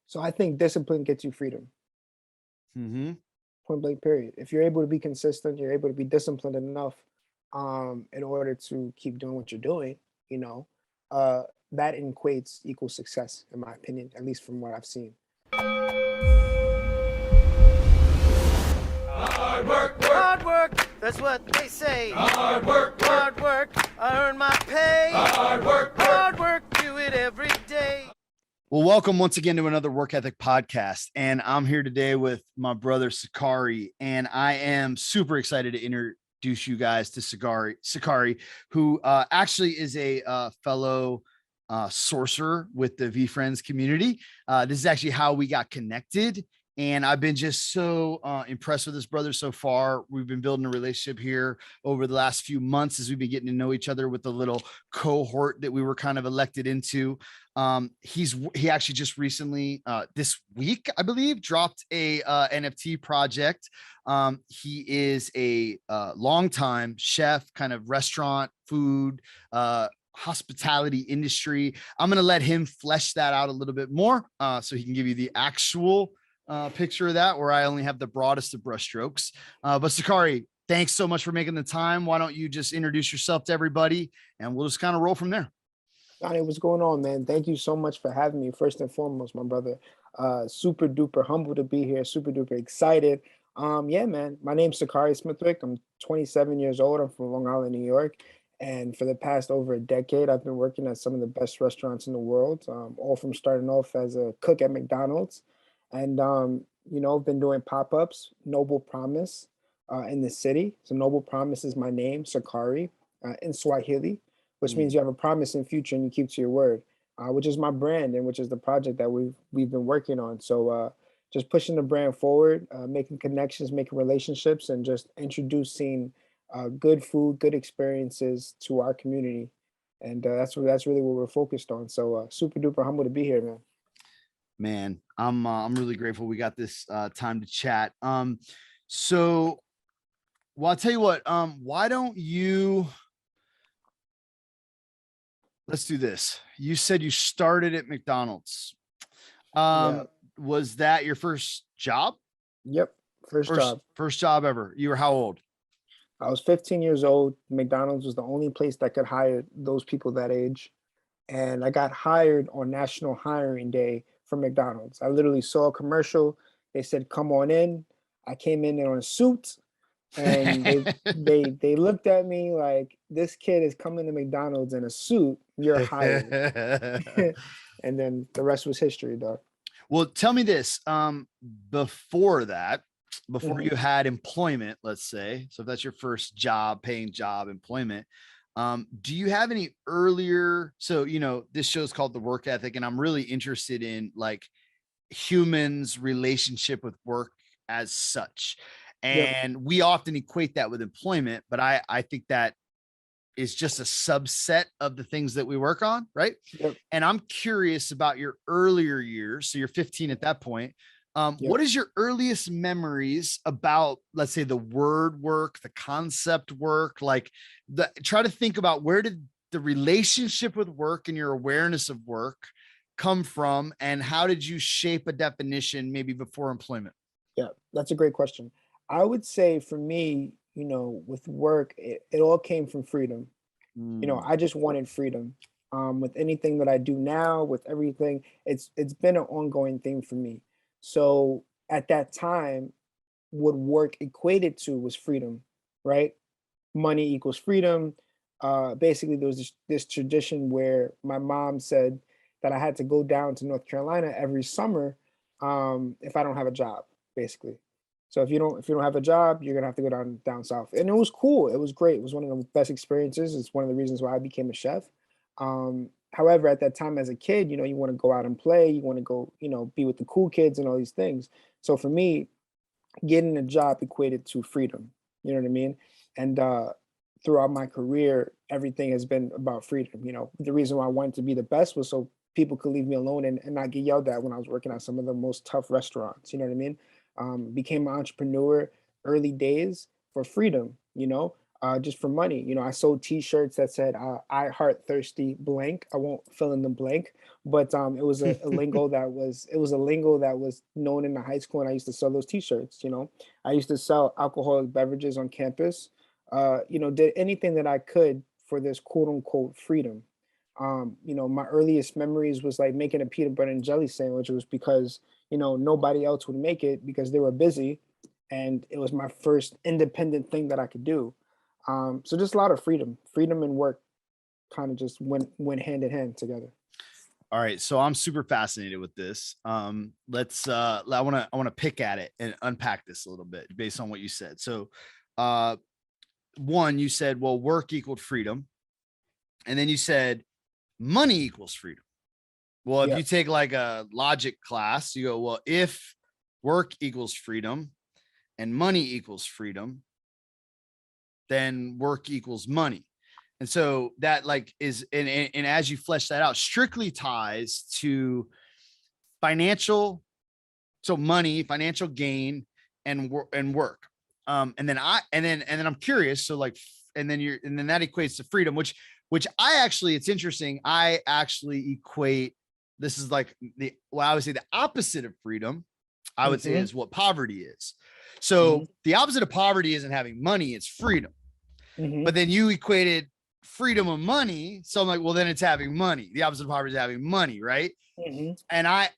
So I think discipline gets you freedom. Mm-hmm. Point blank period. If you're able to be consistent, you're able to be disciplined enough in order to keep doing what you're doing, you know, uh that equates equal success in my opinion, at least from what I've seen. Hard work, that's what they say. Hard work, I earn my pay. Hard work, do it every day. Well, welcome once again to another Work Ethic podcast. And I'm here today with my brother Sakari, and I am super excited to introduce you guys to Sakari, who actually is a fellow sorcerer with the VeeFriends community. This is actually how we got connected. And I've been just so impressed with this brother so far. We've been building a relationship here over the last few months as we've been getting to know each other with the little cohort that we were kind of elected into. He actually just recently, this week, I believe, dropped a NFT project. He is a longtime chef, kind of restaurant, food, hospitality industry. I'm going to let him flesh that out a little bit more so he can give you the actual picture of that, where I only have the broadest of brushstrokes. But Sakari, thanks so much for making the time. Why don't you just introduce yourself to everybody and we'll just kind of roll from there. Johnny, what's going on, man? Thank you so much for having me. First and foremost, my brother, super duper humble to be here, super duper excited. Yeah, man, my name's Sakari Smithwick. I'm 27 years old. I'm from Long Island, New York. And for the past over a decade, I've been working at some of the best restaurants in the world, all from starting off as a cook at McDonald's. And, I've been doing pop-ups, Noble Promise, in the city. So Noble Promise is my name, Sakari, in Swahili, which means you have a promise in future and you keep to your word, which is my brand and which is the project that we've been working on. So just pushing the brand forward, making connections, making relationships, and just introducing good food, good experiences to our community. And that's really what we're focused on. So super duper humble to be here, man. Man, I'm really grateful we got this time to chat. So well, I'll tell you what, why don't you let's do this. You said you started at McDonald's. Yeah. Was that your first job? Yep. First job. First job ever. You were how old? I was 15 years old. McDonald's was the only place that could hire those people that age. And I got hired on National Hiring Day from McDonald's. I literally saw a commercial. They said, "Come on in." I came in there on a suit, and they looked at me like, "This kid is coming to McDonald's in a suit. You're hired." And then the rest was history, dog. Well, tell me this. Before that, before Mhm. you had employment, let's say, so if that's your first job, paying job, employment, do you have any earlier? So, this show's called The Work Ethic, and I'm really interested in like humans' relationship with work as such. Yep. And we often equate that with employment, but I think that is just a subset of the things that we work on, right? Yep. And I'm curious about your earlier years. So you're 15 at that point. Yep. What is your earliest memories about, let's say, the word work, the concept work? Like, try to think about where did the relationship with work and your awareness of work come from, and how did you shape a definition maybe before employment? Yeah, that's a great question. I would say for me, with work, it all came from freedom. Mm, I just wanted freedom. With anything that I do now, with everything, it's been an ongoing thing for me. So at that time, what work equated to was freedom, right? Money equals freedom. Basically, there was this tradition where my mom said that I had to go down to North Carolina every summer if I don't have a job, basically. So if you don't have a job, you're gonna have to go down south. And it was cool. It was great. It was one of the best experiences. It's one of the reasons why I became a chef. However, at that time as a kid, you want to go out and play. You want to go, be with the cool kids and all these things. So for me, getting a job equated to freedom. You know what I mean? And throughout my career, everything has been about freedom. The reason why I wanted to be the best was so people could leave me alone and not get yelled at when I was working at some of the most tough restaurants. You know what I mean? Became an entrepreneur early days for freedom. just for money. You know, I sold T-shirts that said "I heart thirsty blank." I won't fill in the blank, but it was a lingo that was known in the high school, and I used to sell those T-shirts. You know, I used to sell alcoholic beverages on campus. You know, did anything that I could for this quote unquote freedom. You know, my earliest memories was like making a peanut butter and jelly sandwich. It was because, you know, nobody else would make it because they were busy, and it was my first independent thing that I could do. So just a lot of freedom and work kind of just went hand in hand together. All right, so I'm super fascinated with this. Let's I want to pick at it and unpack this a little bit based on what you said. So one, you said, well, work equaled freedom, and then you said money equals freedom. Well, if Yeah. you take like a logic class, you go, well, if work equals freedom and money equals freedom, then work equals money. And so that like is, and as you flesh that out, strictly ties to financial, so money, financial gain, and work. And then I'm curious. So like, and then that equates to freedom, which I actually, it's interesting. I actually equate, this is like I would say the opposite of freedom, I would say, is what poverty is. So the opposite of poverty isn't having money, it's freedom. But then you equated freedom of money. So I'm like, well, then it's having money. The opposite of poverty is having money, right? And I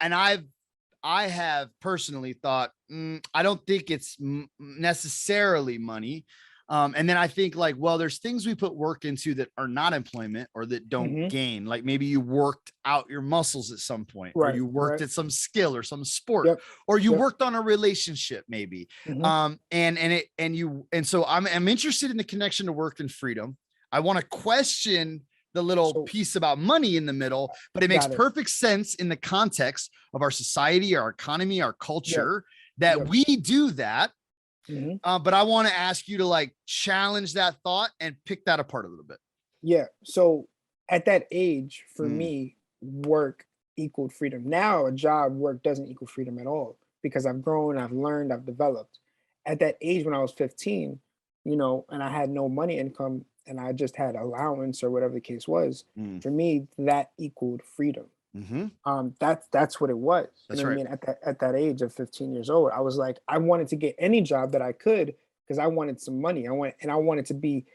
have personally thought, I don't think it's necessarily money. And then I think like, well, there's things we put work into that are not employment or that don't gain. Like maybe you worked out your muscles at some point, or you worked at some skill or some sport, or you worked on a relationship maybe. And so I'm interested in the connection to work and freedom. I want to question the little piece about money in the middle, but it makes perfect sense in the context of our society, our economy, our culture, that we do that. But I want to ask you to like challenge that thought and pick that apart a little bit. Yeah. So at that age, for me, work equaled freedom. Now a job work doesn't equal freedom at all because I've grown, I've learned, I've developed. At that age when I was 15, you know, and I had no money income and I just had allowance or whatever the case was, for me, that equaled freedom. That's what it was. You know what I mean? At that age of 15 years old, I was like, I wanted to get any job that I could because I wanted some money. I wanted to be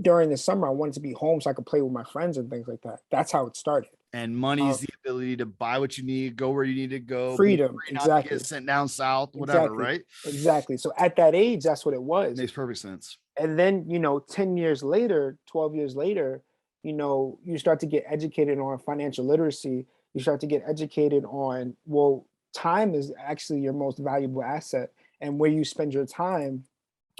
during the summer, I wanted to be home so I could play with my friends and things like that. That's how it started. And money is the ability to buy what you need, go where you need to go, freedom, not to get sent down south, whatever, right? Exactly. So at that age, that's what it was. Makes perfect sense. And then, you know, 10 years later, 12 years later, you know, you start to get educated on financial literacy. You start to get educated on, well, time is actually your most valuable asset. And where you spend your time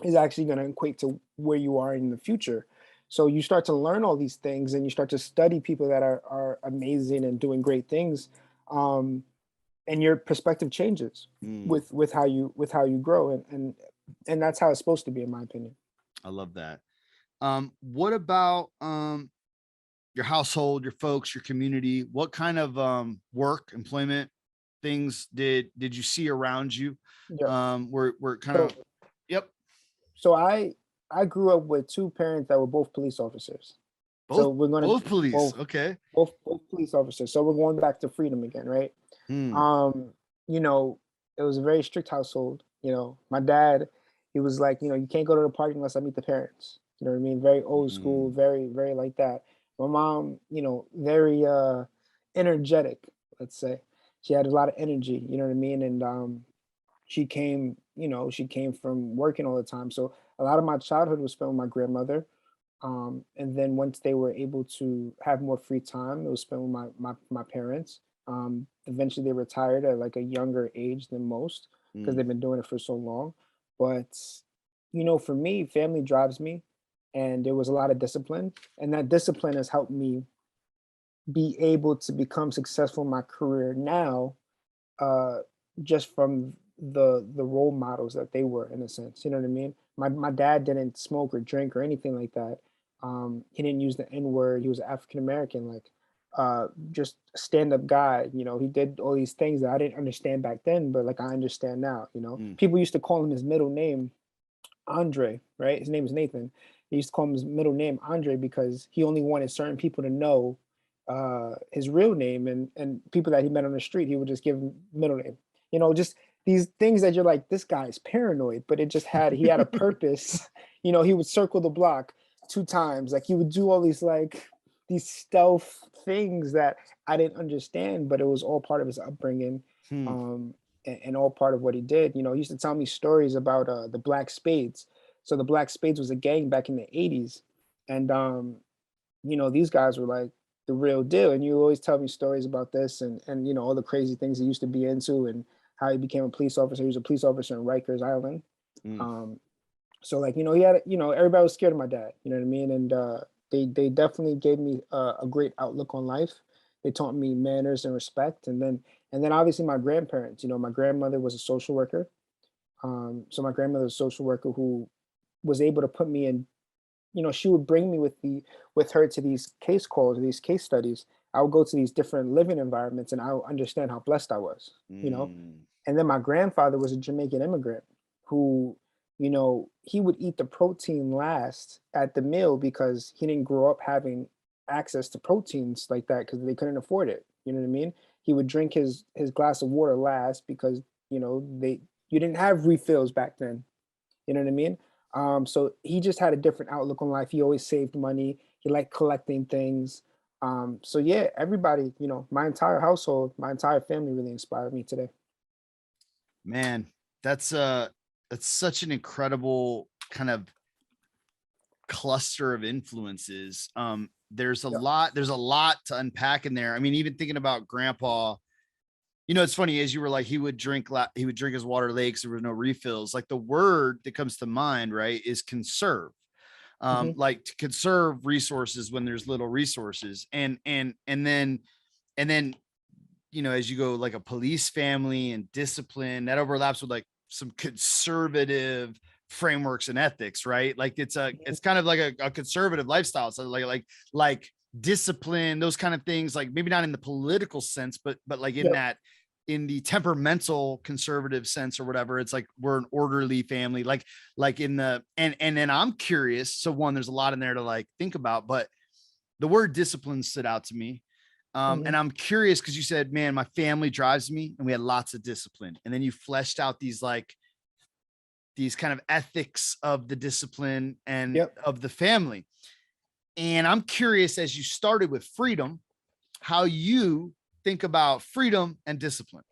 is actually going to equate to where you are in the future. So you start to learn all these things and you start to study people that are amazing and doing great things. And your perspective changes with how you grow. And that's how it's supposed to be, in my opinion. I love that. What about your household, your folks, your community? What kind of work, employment things did you see around you? Were kind of So I grew up with two parents that were both police officers. So we're gonna both police, both police officers. So we're going back to freedom again, right? You know, it was a very strict household. You know, my dad, he was like, you know, you can't go to the party unless I meet the parents. You know what I mean? Very old school, very, very like that. My mom, you know, very energetic, let's say. She had a lot of energy, you know what I mean? And she came from working all the time. So a lot of my childhood was spent with my grandmother. And then once they were able to have more free time, it was spent with my parents. Eventually they retired at like a younger age than most because they've been doing it for so long. But, you know, for me, family drives me, and there was a lot of discipline, and that discipline has helped me be able to become successful in my career now, just from the role models that they were, in a sense. You know what I mean? My dad didn't smoke or drink or anything like that. He didn't use the N word. He was African American, like just a stand up guy. You know, he did all these things that I didn't understand back then, but like I understand now. You know, people used to call him his middle name, Andre, right? His name is Nathan. He used to call him his middle name Andre because he only wanted certain people to know his real name, and people that he met on the street, he would just give him middle name. You know, just these things that you're like, this guy's paranoid, but it just he had a purpose. You know, he would circle the block 2 times. Like he would do all these stealth things that I didn't understand, but it was all part of his upbringing. Hmm. And all part of what he did. You know, he used to tell me stories about the Black Spades. So the Black Spades was a gang back in the 80s. And you know, these guys were like the real deal. And you always tell me stories about this and you know, all the crazy things he used to be into and how he became a police officer. He was a police officer in Rikers Island. Mm. So like, you know, he had, you know, everybody was scared of my dad, you know what I mean? And they definitely gave me a great outlook on life. They taught me manners and respect. And then obviously my grandparents, you know, my grandmother was a social worker. So my grandmother was a social worker who was able to put me in, you know, she would bring me with her to these case calls, these case studies. I would go to these different living environments and I would understand how blessed I was, you know. Mm. And then my grandfather was a Jamaican immigrant who, you know, he would eat the protein last at the meal because he didn't grow up having access to proteins like that because they couldn't afford it. You know what I mean? He would drink his glass of water last because, you know, you didn't have refills back then. You know what I mean? So he just had a different outlook on life. He always saved money. He liked collecting things. So yeah, everybody, you know, my entire household, my entire family really inspired me today. Man, that's such an incredible kind of cluster of influences. There's a Yeah. lot to unpack in there. I mean, even thinking about grandpa, you know, it's funny as you were like, he would drink his water lakes. There were no refills. Like the word that comes to mind, right, is conserve. Hmm. Like to conserve resources when there's little resources. And then, you know, as you go like a police family and discipline, that overlaps with like some conservative frameworks and ethics, right? Like it's kind of like a conservative lifestyle. So like discipline, those kind of things, like maybe not in the political sense, but like in the temperamental conservative sense or whatever. It's like we're an orderly family, like in the and then I'm curious. So one, there's a lot in there to like think about, but the word discipline stood out to me. Hmm. And I'm curious because you said, man, my family drives me, and we had lots of discipline. And then you fleshed out these kind of ethics of the discipline and Yep. of the family. And I'm curious, as you started with freedom, how you think about freedom and discipline.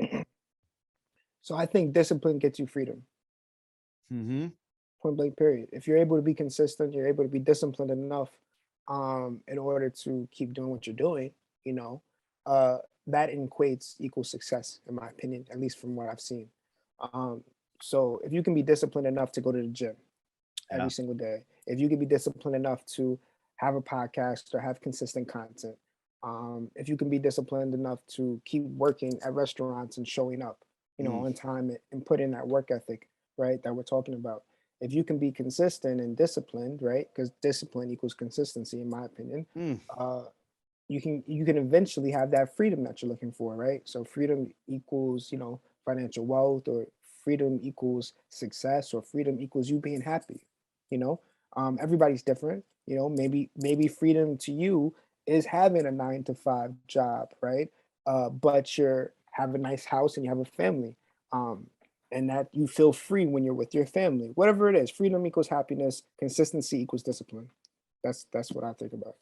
So I think discipline gets you freedom. Mm-hmm. Point blank period. If you're able to be consistent, you're able to be disciplined enough in order to keep doing what you're doing, you know, uh that equates equals success in my opinion, at least from what I've seen. um so if you can be disciplined enough to go to the gym Yeah. every single day, if you can be disciplined enough to have a podcast or have consistent content, if you can be disciplined enough to keep working at restaurants and showing up, you know, Mm. on time and put in that work ethic, right, that we're talking about. If you can be consistent and disciplined, right, because discipline equals consistency, in my opinion, Mm. uh, you can eventually have that freedom that you're looking for, right? So freedom equals, you know, financial wealth, or freedom equals success, or freedom equals you being happy. You know, everybody's different. You know, maybe freedom to you is having a 9 to 5 job, right? But you're have a nice house and you have a family, and that you feel free when you're with your family. Whatever it is, freedom equals happiness. Consistency equals discipline. That's what I think about.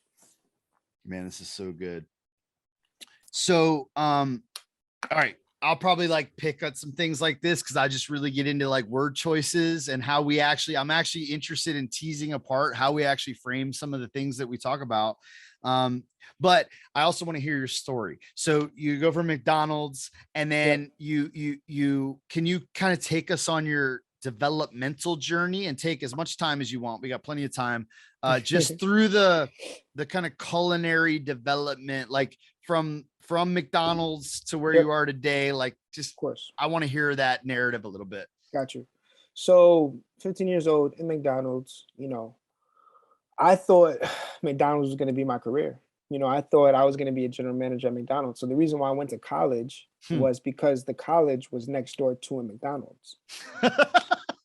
Man, this is so good. So, all right. I'll probably like pick up some things like this because I just really get into like word choices and how I'm actually interested in teasing apart how we actually frame some of the things that we talk about. But I also want to hear your story. So you go from McDonald's and Yep. then you can you kind of take us on your developmental journey and take as much time as you want. We got plenty of time. Just through the kind of culinary development, like from McDonald's to where Yep. you are today. Like just Of course. I want to hear that narrative a little bit. Got you. So 15 years old in McDonald's, you know, I thought McDonald's was going to be my career. You know, I thought I was going to be a general manager at McDonald's. So the reason why I went to college Hmm. was because the college was next door to a McDonald's.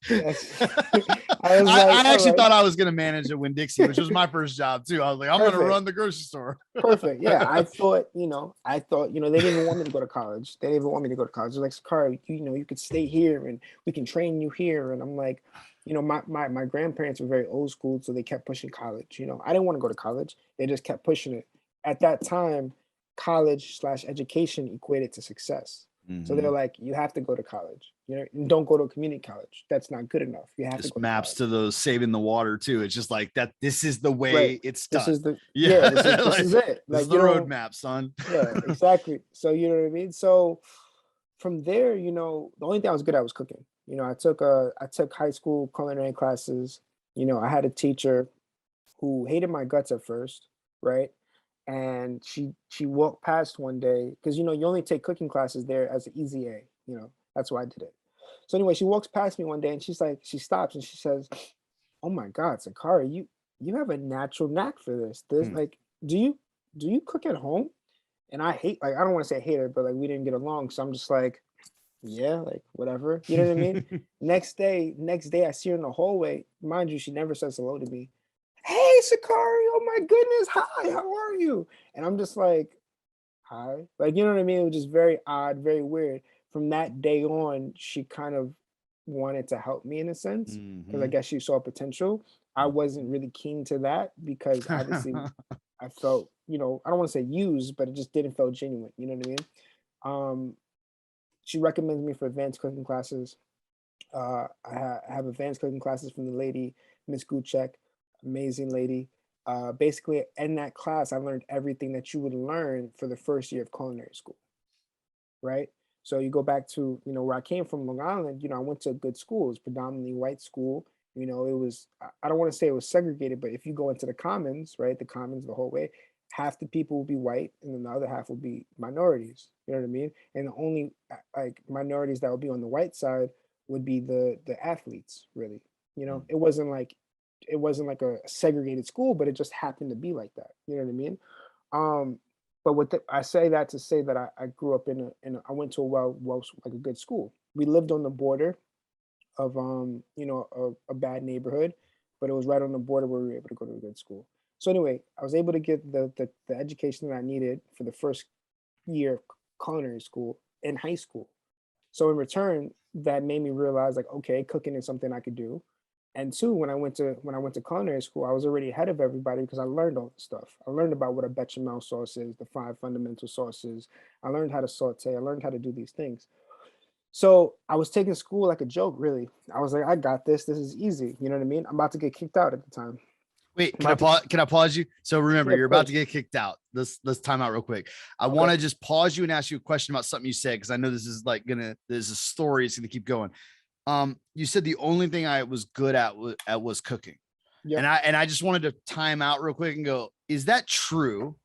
That's, I, I was like, I all actually right, thought I was gonna manage a Winn-Dixie, which was my first job too. I was like, I'm gonna perfect. run the grocery store. Perfect. Yeah, I thought, they didn't even want me to go to college. They didn't even want me to go to college. They're like, Sakari, you could stay here and we can train you here. And I'm like, my grandparents were very old school, so they kept pushing college. I didn't want to go to college. They just kept pushing it. At that time, college/education equated to success. So they're Mhm. like, you have to go to college. And don't go to a community college. That's not good enough. You have to Just go to maps college. to those saving the water too. It's just like that. This is the Right. way it's This done. is the Yeah, yeah, this like is it. this is Like the roadmap, son. yeah, exactly. So you know what I mean? So from there, the only thing I was good at was cooking. I took high school culinary classes. I had a teacher who hated my guts at first, right? And she walked past one day because you only take cooking classes there as an easy A. That's why I did it. So anyway, she walks past me one day and she stops and she says, "Oh my God, Sakari, you have a natural knack for this. This Hmm. like, do you cook at home?" And I don't want to say hate her, but like we didn't get along. So I'm just like, yeah, like whatever. You know what I mean? Next day I see her in the hallway. Mind you, she never says hello to me. Hey Sakari, oh my goodness, hi, how are you? And I'm just like, hi. Like, you know what I mean? It was just very odd, very weird. From that day on, she kind of wanted to help me in a sense, because I Mhm. guess she saw potential. I wasn't really keen to that because obviously I felt, I don't want to say used, but it just didn't feel genuine. You know what I mean? Um, she recommends me for advanced cooking classes. I have advanced cooking classes from the lady, Miss Guchek, amazing lady. Basically, in that class, I learned everything that you would learn for the first year of culinary school, right? So you go back to, where I came from, Long Island. I went to a good school. It was predominantly white school. It was, I don't want to say it was segregated, but if you go into the commons, right, the commons the whole way, half the people will be white and then the other half will be minorities. You know what I mean? And the only like minorities that would be on the white side would be the athletes, really. It wasn't like a segregated school, but it just happened to be like that. You know what I mean? Um, but I say that to say that I grew up I went to a like a good school. We lived on the border of a bad neighborhood, but it was right on the border where we were able to go to a good school. So anyway, I was able to get the education that I needed for the first year of culinary school in high school. So in return, that made me realize like, okay, cooking is something I could do. And two, when I went to culinary school, I was already ahead of everybody because I learned all this stuff. I learned about what a bechamel sauce is, the 5 fundamental sauces. I learned how to saute. I learned how to do these things. So I was taking school like a joke, really. I was like, I got this. This is easy. You know what I mean? I'm about to get kicked out at the time. Wait, I'm about to, can I pause you? So remember, yeah, of you're about to course. get kicked out. Let's time out real quick. I want Okay. to just pause you and ask you a question about something you said because I know there's a story. It's gonna keep going. You said the only thing I was good at was cooking, and Yep. I just wanted to time out real quick and go, is that true?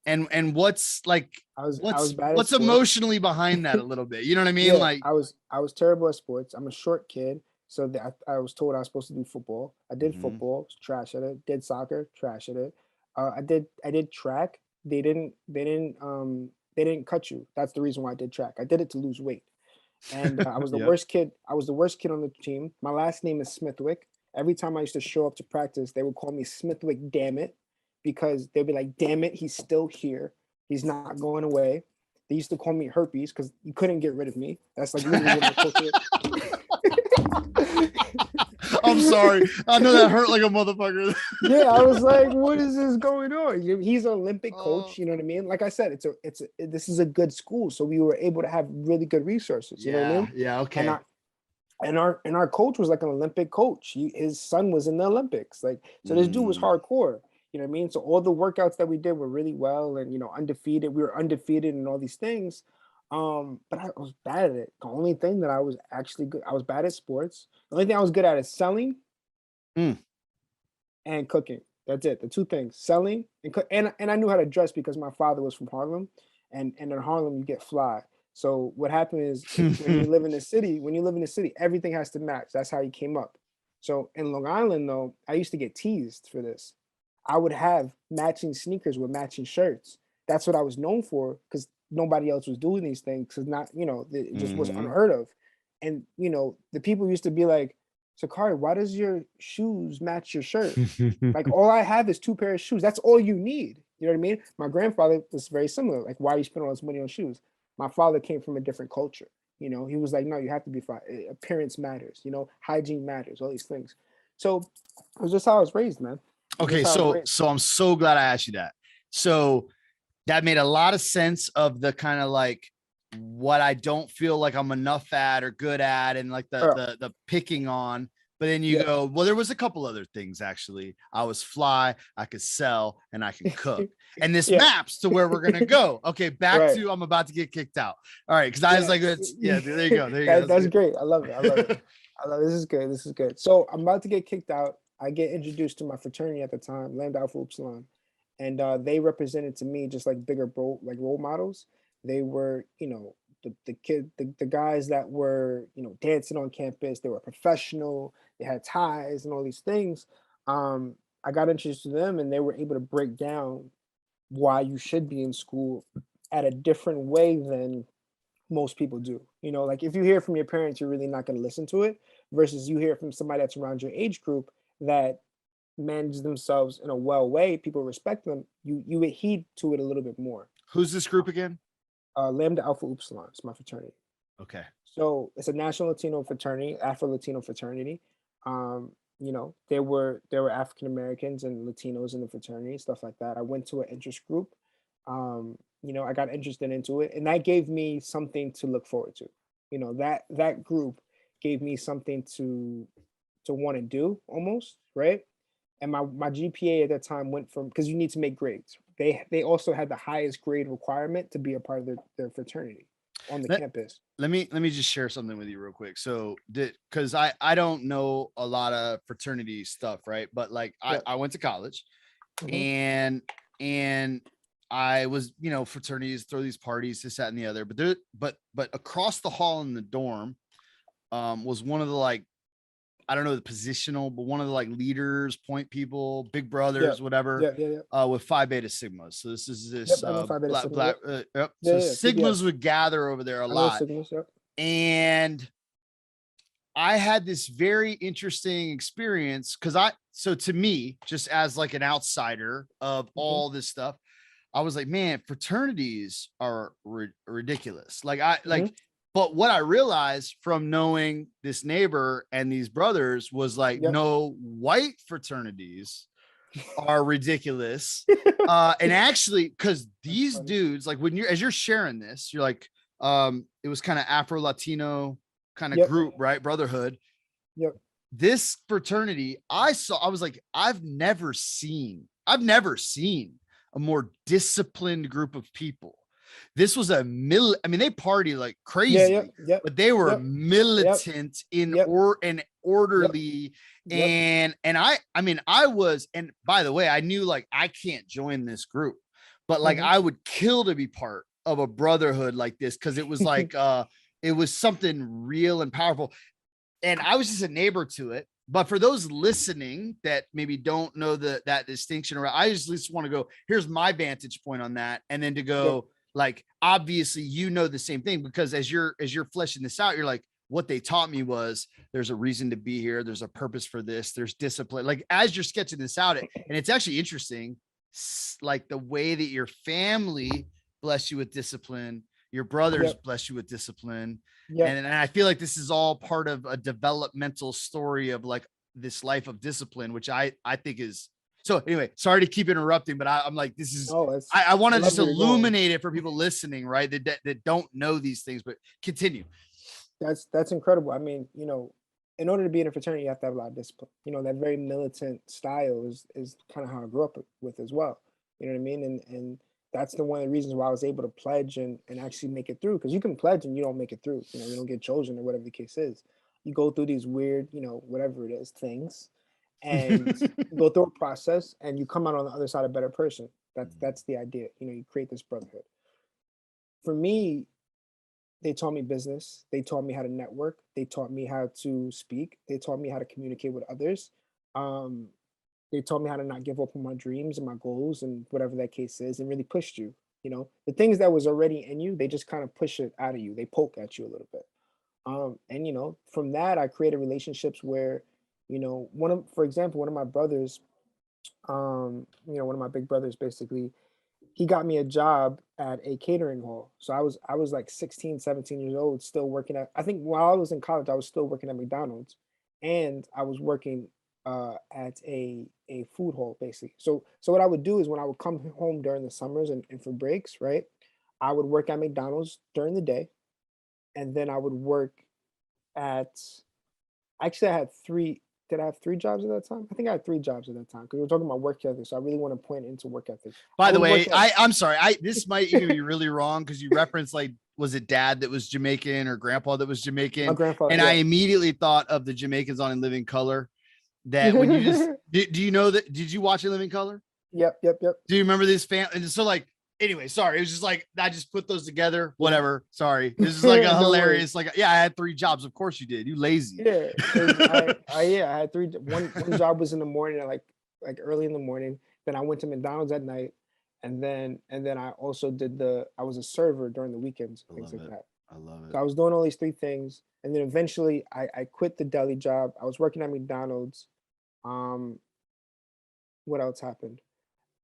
And what's like I was bad at what's sports. emotionally behind that a little bit? You know what I mean? Yeah, Like, I was terrible at sports. I'm a short kid, so I was told I was supposed to do football. I did mhm. football, was trash at it. Did soccer, trash at it. I did track. They didn't cut you. That's the reason why I did track. I did it to lose weight, and I was the Yep. worst kid. I was the worst kid on the team. My last name is Smithwick. Every time I used to show up to practice, they would call me Smithwick. Damn it, because they'd be like, "Damn it, he's still here. He's not going away." They used to call me herpes because you couldn't get rid of me. That's like literally what my coach did. I'm sorry. I know that hurt like a motherfucker. Yeah, I was like, what is this going on? He's an Olympic Oh, coach, you know what I mean? Like I said, this is a good school, so we were able to have really good resources, you know what I yeah, mean? yeah, And okay. our coach was like an Olympic coach. His son was in the Olympics. Like, so this dude was Mm. hardcore. You know what I mean? So all the workouts that we did were really well and undefeated. We were undefeated in all these things. But I was bad at it. The only thing that I was actually good, I was bad at sports. The only thing I was good at is selling Mm. and cooking. That's it. The two things: selling and cook. And I knew how to dress because my father was from Harlem, and in Harlem you get fly. So what happened is when you live in the city, everything has to match. That's how you came up. So in Long Island, though, I used to get teased for this. I would have matching sneakers with matching shirts. That's what I was known for because nobody else was doing these things. Because not, it just was Mhm. unheard of. And you know, the people used to be like, Sakari, why does your shoes match your shirt? Like, all I have is 2 pairs of shoes. That's all you need. You know what I mean? My grandfather was very similar. Like, why are you spending all this money on shoes? My father came from a different culture. You know, he was like, no, you have to be fine. Appearance matters, you know, hygiene matters, all these things. So it was just how I was raised, man. Okay, so I'm so glad I asked you that. So that made a lot of sense of the kind of like what I don't feel like I'm enough at or good at, and like the picking on. But then you go, well, there was a couple other things actually. I was fly, I could sell, and I can cook. And this maps to where we're gonna go. Okay, back to I'm about to get kicked out. All right, because I was like, there you go. There you go. That's great. I love it. I love it. I love it. This is good. This is good. So I'm about to get kicked out. I get introduced to my fraternity at the time, Lambda Alpha Upsilon, and they represented to me just like bigger role models. They were, you know, the guys that were, you know, dancing on campus. They were professional. They had ties and all these things. I got introduced to them, and they were able to break down why you should be in school at a different way than most people do. You know, like if you hear from your parents, you're really not going to listen to it, versus you hear from somebody that's around your age group that manage themselves in a well way, people respect them, you would heed to it a little bit more. Who's this group again? Lambda Alpha Upsilon is my fraternity. Okay. So it's a national Latino fraternity, Afro-Latino fraternity. You know, there were African Americans and Latinos in the fraternity, stuff like that. I went to an interest group. You know, I got interested into it, and that gave me something to look forward to. You know, that group gave me something to want to do almost, right? And my GPA at that time went from, because you need to make grades. They also had the highest grade requirement to be a part of their fraternity on the campus. Let me just share something with you real quick. So because I don't know a lot of fraternity stuff, right? But like I went to college, and I was, you know, fraternities throw these parties, this, that, and the other. But across the hall in the dorm was one of the, like, I don't know the positional, but one of the like leaders, point people, big brothers, whatever, with Phi Beta Sigmas. So this is this black. So Sigmas would gather over there a lot. Sigmas, and I had this very interesting experience because so to me, just as like an outsider of all this stuff, I was like, man, fraternities are ridiculous. Like but what I realized from knowing this neighbor and these brothers was like, no, white fraternities are ridiculous. And actually, because these dudes, like as you're sharing this, you're like, it was kind of Afro-Latino kind of group, right? Brotherhood. This fraternity I was like, I've never seen a more disciplined group of people. This was they party like crazy, but they were militant and orderly. And I was, and by the way, I knew like I can't join this group, but like I would kill to be part of a brotherhood like this, because it was like it was something real and powerful. And I was just a neighbor to it. But for those listening that maybe don't know that distinction, or I just want to go, here's my vantage point on that, and then to go, like, obviously, you know, the same thing, because as you're fleshing this out, you're like, what they taught me was there's a reason to be here. There's a purpose for this. There's discipline. Like, as you're sketching this out, and it's actually interesting, like the way that your family bless you with discipline, your brothers bless you with discipline. And I feel like this is all part of a developmental story of like this life of discipline, which I think is. So anyway, sorry to keep interrupting, but I'm like, this is, I want to just illuminate it for people listening, right? That don't know these things, but continue. That's incredible. I mean, you know, in order to be in a fraternity, you have to have a lot of discipline. You know, that very militant style is kind of how I grew up with as well. You know what I mean? And that's one of the reasons why I was able to pledge and actually make it through. Because you can pledge and you don't make it through. You know, you don't get chosen or whatever the case is. You go through these weird, you know, whatever it is, things. And you go through a process and you come out on the other side a better person. That's the idea. You know, you create this brotherhood. For me, they taught me business. They taught me how to network. They taught me how to speak. They taught me how to communicate with others. They taught me how to not give up on my dreams and my goals and whatever that case is, and really pushed you. You know, the things that was already in you, they just kind of push it out of you. They poke at you a little bit. And from that, I created relationships where, for example, one of my brothers, one of my big brothers, basically, he got me a job at a catering hall. So I was like 16, 17 years old, still working I think while I was in college, I was still working at McDonald's, and I was working at a food hall, basically. So what I would do is when I would come home during the summers and for breaks, right? I would work at McDonald's during the day, and then I would work at actually, I had 3 did I have 3 jobs at that time? I think I had 3 jobs at that time, because we're talking about work ethic, so I really want to point into work ethic. By I the would way, work at I'm sorry. This might even be really wrong because you referenced, like, was it dad that was Jamaican or grandpa that was my Jamaican? grandfather, And I yeah. immediately thought of the Jamaicans on In Living Color. That when you just do you know that? Did you watch In Living Color? Yep, yep, yep. Do you remember this family? And so, like, anyway, sorry. It was just like I just put those together. Whatever. Sorry. This is like a No worries. hilarious. Like, yeah, I had 3 jobs. Of course you did. You lazy. Yeah, because I had 3. One job was in the morning, at like early in the morning. Then I went to McDonald's at night, and then I also I was a server during the weekends, I things love like it. that. I love it. So I was doing all these 3 things, and then eventually I quit the deli job. I was working at McDonald's. Um, what else happened?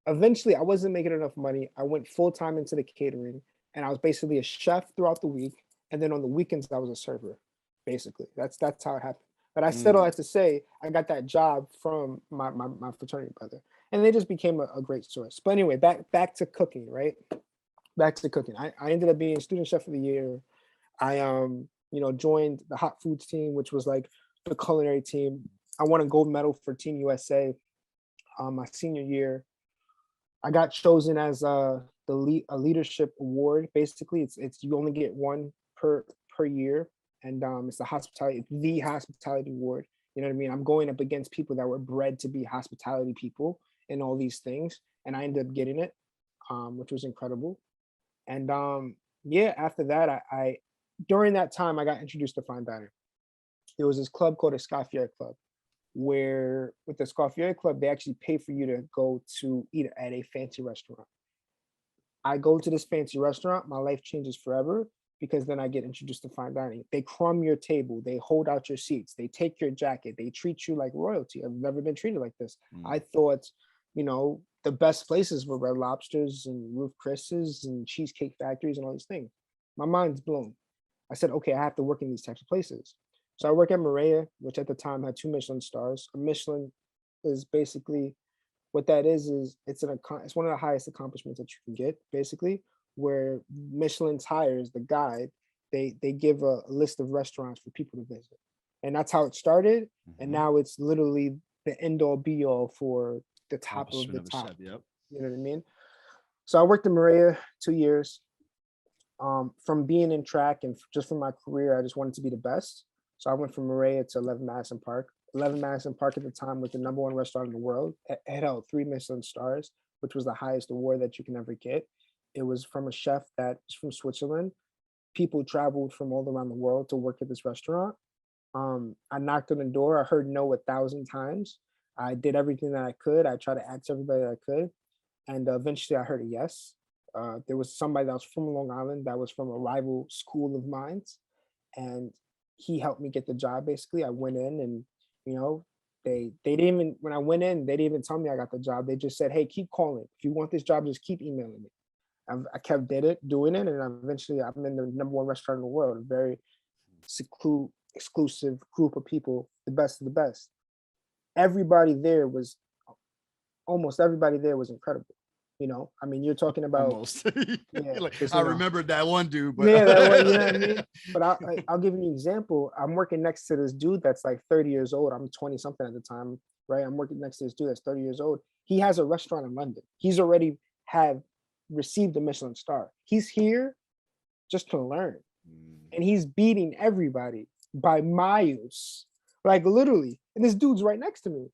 Eventually, I wasn't making enough money. I went full time into the catering, and I was basically a chef throughout the week, and then on the weekends I was a server. Basically, that's how it happened. But I said all Mm. that to say I got that job from my fraternity brother, and they just became a great source. But anyway, back to cooking, right? Back to cooking. I ended up being student chef of the year. I joined the hot foods team, which was like the culinary team. I won a gold medal for Team USA my senior year. I got chosen as a leadership award. Basically, it's you only get one per year, and it's the hospitality award. You know what I mean? I'm going up against people that were bred to be hospitality people and all these things, and I ended up getting it, which was incredible. And yeah, after that, I during that time I got introduced to fine dining. There was this club called a Scoffier Club, where with the Scoffier Club, they actually pay for you to go to eat at a fancy restaurant. I go to this fancy restaurant, my life changes forever, because then I get introduced to fine dining. They crumb your table, they hold out your seats, they take your jacket, they treat you like royalty. I've never been treated like this. I thought, the best places were Red Lobsters and Ruth Chris's and Cheesecake Factories and all these things. My mind's blown. I said, okay, I have to work in these types of places. So I work at Maria, which at the time had 2 Michelin stars. A Michelin is basically what that is it's one of the highest accomplishments that you can get, basically, where Michelin's hires the guide. They give a list of restaurants for people to visit. And that's how it started. And now it's literally the end all be all for the top of the Accomplishment of a top. chef. Yep. You know what I mean? So I worked in Maria 2 years. From being in track and just from my career, I just wanted to be the best. So I went from Maria to 11 Madison Park. 11 Madison Park at the time was the #1 restaurant in the world. It held 3 Michelin stars, which was the highest award that you can ever get. It was from a chef that is from Switzerland. People traveled from all around the world to work at this restaurant. I knocked on the door. I heard no 1,000 times. I did everything that I could. I tried to ask everybody that I could. And eventually I heard a yes. There was somebody that was from Long Island that was from a rival school of mine, and he helped me get the job. Basically, I went in, and you know, they didn't even when I went in, they didn't even tell me I got the job. They just said, "Hey, keep calling. If you want this job, just keep emailing me." I kept doing it, and eventually I'm in the #1 restaurant in the world. A very exclusive group of people, the best of the best. Everybody there was almost everybody there was incredible. I mean, you're talking about Almost. yeah, Like, because I remembered that one dude, but yeah, that way, you know what I mean? But I'll give you an example. I'm working next to this dude that's like 30 years old. I'm 20 something at the time, right? I'm working next to this dude that's 30 years old. He has a restaurant in London. He's already have received a Michelin star. He's here just to learn. And he's beating everybody by miles. Like literally. And this dude's right next to me.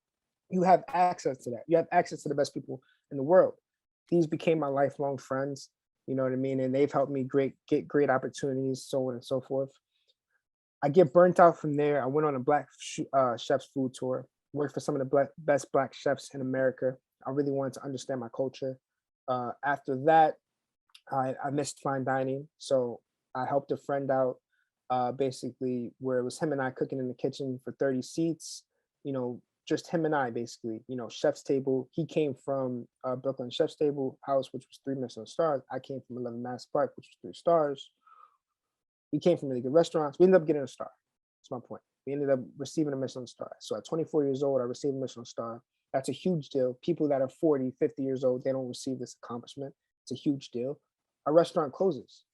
You have access to that. You have access to the best people in the world. These became my lifelong friends. You know what I mean? And they've helped me get great opportunities, so on and so forth. I get burnt out from there. I went on a chef's food tour, worked for some of the best black chefs in America. I really wanted to understand my culture. After that, I missed fine dining. So I helped a friend out basically where it was him and I cooking in the kitchen for 30 seats, you know, just him and I basically, you know, chef's table. He came from Brooklyn Chef's Table House, which was 3 Michelin stars. I came from 11 Mass Park, which was 3 stars. We came from really good restaurants. We ended up getting a star. That's my point. We ended up receiving a Michelin star. So at 24 years old, I received a Michelin star. That's a huge deal. People that are 40, 50 years old, they don't receive this accomplishment. It's a huge deal. Our restaurant closes.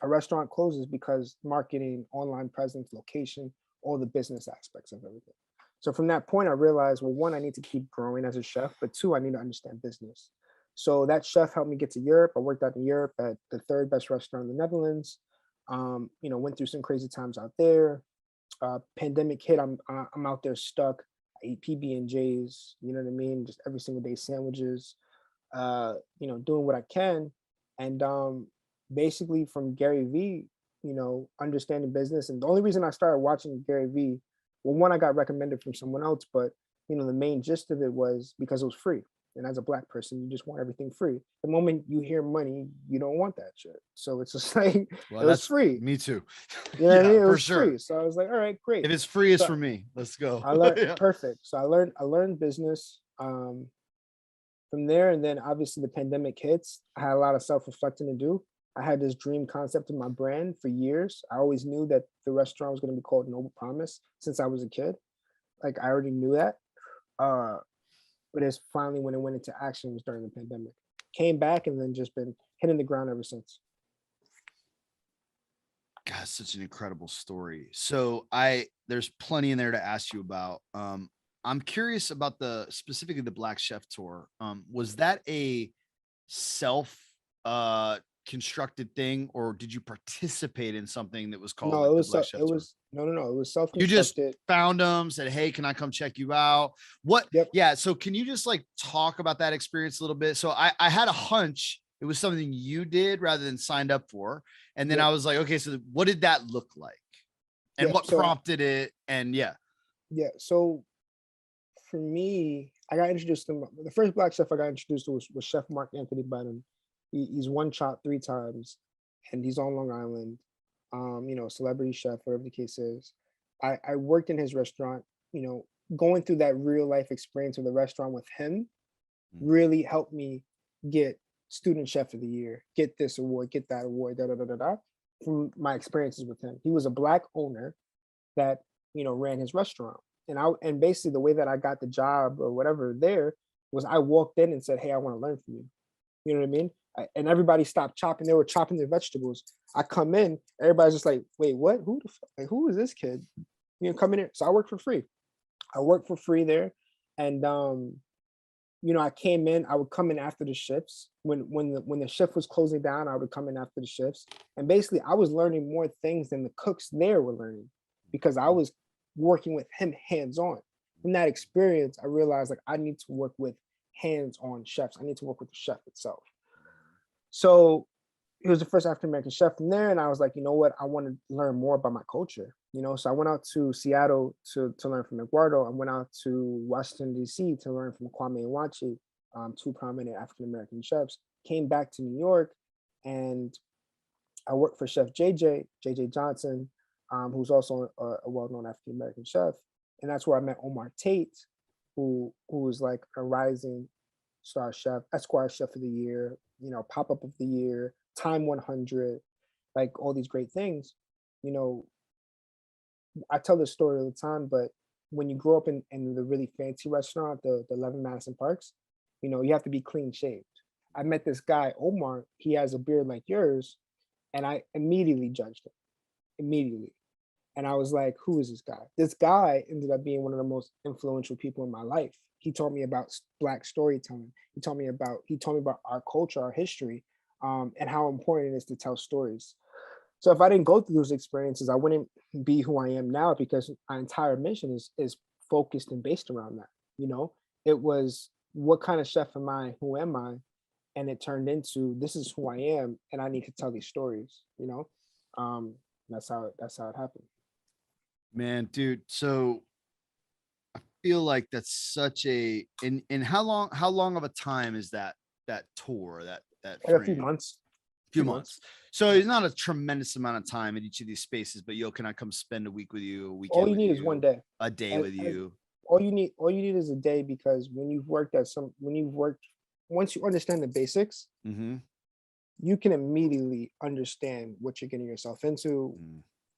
Our restaurant closes because marketing, online presence, location, all the business aspects of everything. So from that point, I realized, well, one, I need to keep growing as a chef, but two, I need to understand business. So that chef helped me get to Europe. I worked out in Europe at the third best restaurant in the Netherlands. You know, went through some crazy times out there. Pandemic hit. I'm out there stuck. I eat PB&Js. You know what I mean? Just every single day sandwiches. You know, doing what I can, and basically from Gary Vee, you know, understanding business. And the only reason I started watching Gary Vee, well, one, I got recommended from someone else, but you know, the main gist of it was because it was free. And as a Black person, you just want everything free. The moment you hear money, you don't want that shit. So it's just like, Well, it was free. Me too. You know what I mean? It for was sure. free. So I was like, all right, great. If it's free, it's So for me. Let's go. I learned Yeah. perfect. So I learned business. From there, and then obviously the pandemic hits. I had a lot of self-reflecting to do. I had this dream concept of my brand for years. I always knew that the restaurant was going to be called Noble Promise since I was a kid. Like I already knew that. But it's finally when it went into action was during the pandemic. Came back and then just been hitting the ground ever since. God, such an incredible story. So there's plenty in there to ask you about. I'm curious about specifically the Black Chef Tour. Was that a self constructed thing, or did you participate in something that was called No, like it the was Black Chef Tour? no, it was You just self-constructed. found them, said, "Hey, can I come check you out?" What? Yep. Yeah. So can you just like talk about that experience a little bit? So I had a hunch it was something you did rather than signed up for, and then Yep. I was like, okay, so what did that look like, and Yep. what So prompted it? And yeah, so for me, I got introduced to the first Black chef I got introduced to was Chef Mark Anthony Bynum. He's won Chop 3 times, and he's on Long Island. You know, celebrity chef, whatever the case is. I worked in his restaurant. You know, going through that real life experience of the restaurant with him really helped me get student chef of the year, get this award, get that award, da da da da da. From my experiences with him, he was a Black owner that, you know, ran his restaurant. And basically the way that I got the job or whatever there was I walked in and said, "Hey, I want to learn from you." You know what I mean? And everybody stopped chopping. They were chopping their vegetables. I come in, everybody's just like, "Wait, what? Who the fuck? Like, who is this kid? You know, come in here." So I worked for free. I worked for free there. And you know, I came in, I would come in after the shifts. When the shift was closing down, I would come in after the shifts. And basically I was learning more things than the cooks there were learning because I was working with him hands-on. From that experience, I realized like I need to work with hands-on chefs. I need to work with the chef itself. So he was the first African-American chef from there. And I was like, you know what? I want to learn more about my culture, you know? So I went out to Seattle to learn from Eduardo. I went out to Washington, D.C. to learn from Kwame Iwachi, 2 prominent African-American chefs. Came back to New York and I worked for Chef JJ Johnson, who's also a well-known African-American chef. And that's where I met Omar Tate, who was like a rising star chef, Esquire Chef of the Year, you know, Pop-Up of the Year, Time 100, like all these great things. You know, I tell this story all the time, but when you grow up in the really fancy restaurant, the 11 Madison Parks, you know, you have to be clean shaved. I met this guy, Omar, he has a beard like yours, and I immediately judged him, immediately. And I was like, who is this guy? This guy ended up being one of the most influential people in my life. He taught me about Black storytelling. He told me about our culture, our history, and how important it is to tell stories. So if I didn't go through those experiences, I wouldn't be who I am now because my entire mission is focused and based around that. You know, it was what kind of chef am I? Who am I? And it turned into this is who I am, and I need to tell these stories. You know, that's how it happened. man, dude. So I feel like that's such a and how long of a time is that tour that Like a few frame? months. Few months. So it's not a tremendous amount of time at each of these spaces, but can I come spend a week with you, a weekend All you with need is one you, day. a day with you? All you need is a day, because once you understand the basics, you can immediately understand what you're getting yourself into,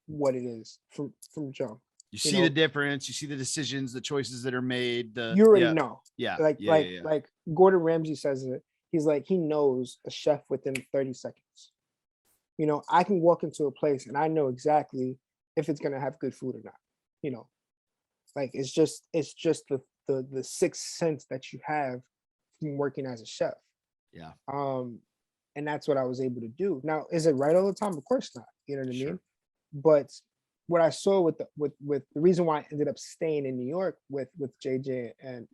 what it is from jump. You see the difference, you see the decisions, the choices that are made. You already know. Yeah. Like Gordon Ramsay says it. He's like, he knows a chef within 30 seconds. I can walk into a place and I know exactly if it's gonna have good food or not. Like it's just the sixth sense that you have from working as a chef. Yeah. And that's what I was able to do. Now, is it right all the time? Of course not. You know what I mean? But what I saw with the reason why I ended up staying in New York with JJ and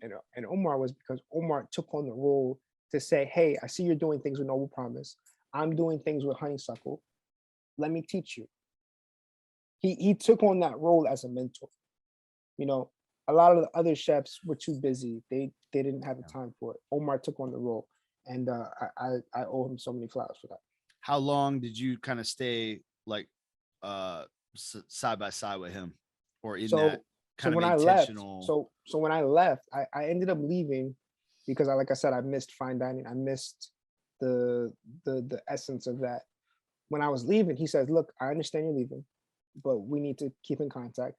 Omar was because Omar took on the role to say, hey, I see you're doing things with Noble Promise. I'm doing things with Honeysuckle. Let me teach you. He took on that role as a mentor. A lot of the other chefs were too busy. They didn't have the time for it. Omar took on the role, and I owe him so many flowers for that. How long did you kind of stay like side by side with him, or in that kind of intentional? So when I left, I ended up leaving because like I said, I missed fine dining. I missed the essence of that. When I was leaving, he says, look, I understand you're leaving, but we need to keep in contact.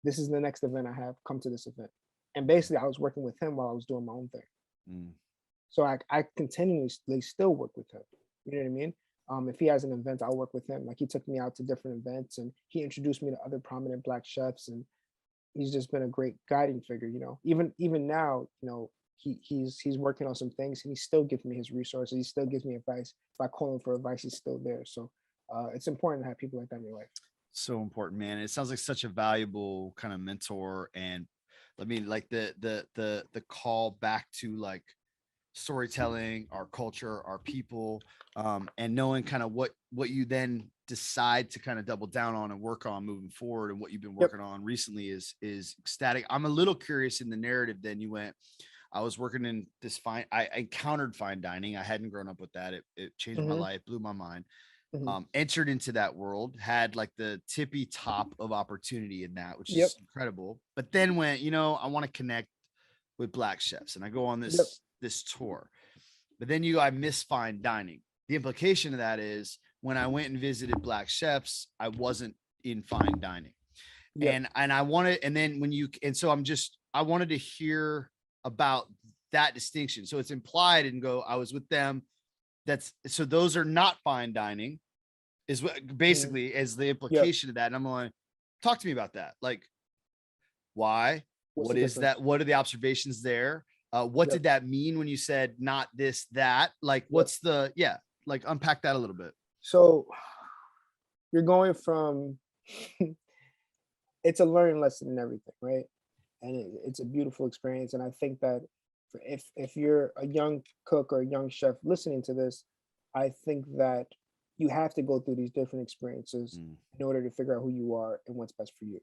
This is the next event I have. Come to this event. And basically I was working with him while I was doing my own thing. So I continuously still work with him. You know what I mean? If he has an event, I'll work with him. Like he took me out to different events and he introduced me to other prominent Black chefs, and he's just been a great guiding figure. Even now, he's working on some things and he's still giving me his resources. He still gives me advice. If I call him for advice, he's still there. So it's important to have people like that in your life. So important, man. It sounds like such a valuable kind of mentor. And I mean, like the call back to like storytelling, our culture, our people, and knowing kind of what you then decide to kind of double down on and work on moving forward, and what you've been working on recently is ecstatic. I'm a little curious in the narrative. Then you went, I was working in this I encountered fine dining. I hadn't grown up with that. It changed my life, blew my mind. Entered into that world, had like the tippy top of opportunity in that, which is incredible. But then went, I want to connect with Black chefs, and I go on this tour. But then I miss fine dining. The implication of that is when I went and visited Black chefs, I wasn't in fine dining. And I wanted, and then I wanted to hear about that distinction. So it's implied and go, I was with them. So those are not fine dining, is what basically is the implication of that. And I'm like, talk to me about that. Like, why? What is that? What are the observations there? What did that mean when you said not this, that? Like, what's like unpack that a little bit. So you're going from, it's a learning lesson in everything, right? And it's a beautiful experience. And I think that if you're a young cook or a young chef listening to this, I think that you have to go through these different experiences in order to figure out who you are and what's best for you.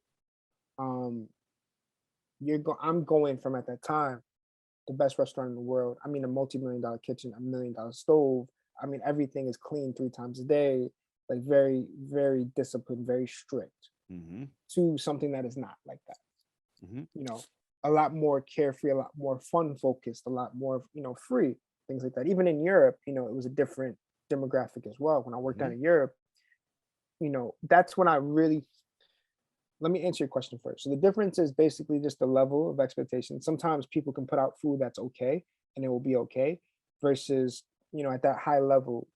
I'm going from, at that time, the best restaurant in the world. I mean, a multi-million-dollar kitchen, $1 million stove. I mean, everything is clean 3 times a day, like very, very disciplined, very strict, to something that is not like that. A lot more carefree, a lot more fun focused, a lot more, free, things like that. Even in Europe, it was a different demographic as well. When I worked out in Europe, that's when I really, let me answer your question first. So the difference is basically just the level of expectation. Sometimes people can put out food that's okay and it will be okay, versus, at that high level,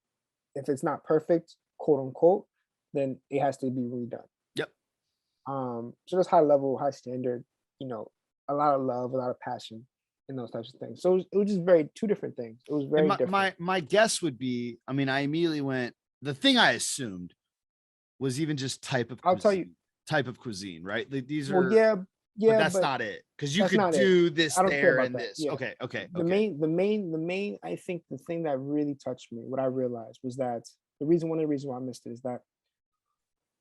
if it's not perfect, quote unquote, then it has to be redone. So just high level, high standard, a lot of love, a lot of passion, and those types of things. So it was just two different things. It was very different. My guess would be, I mean, I immediately went, the thing I assumed was even just type of cuisine. I'll tell you. Type of cuisine, right? Like these are, but that's not it. Because you could do this there and this. Yeah. Okay. The main, I think the thing that really touched me, what I realized was that one of the reasons why I missed it is that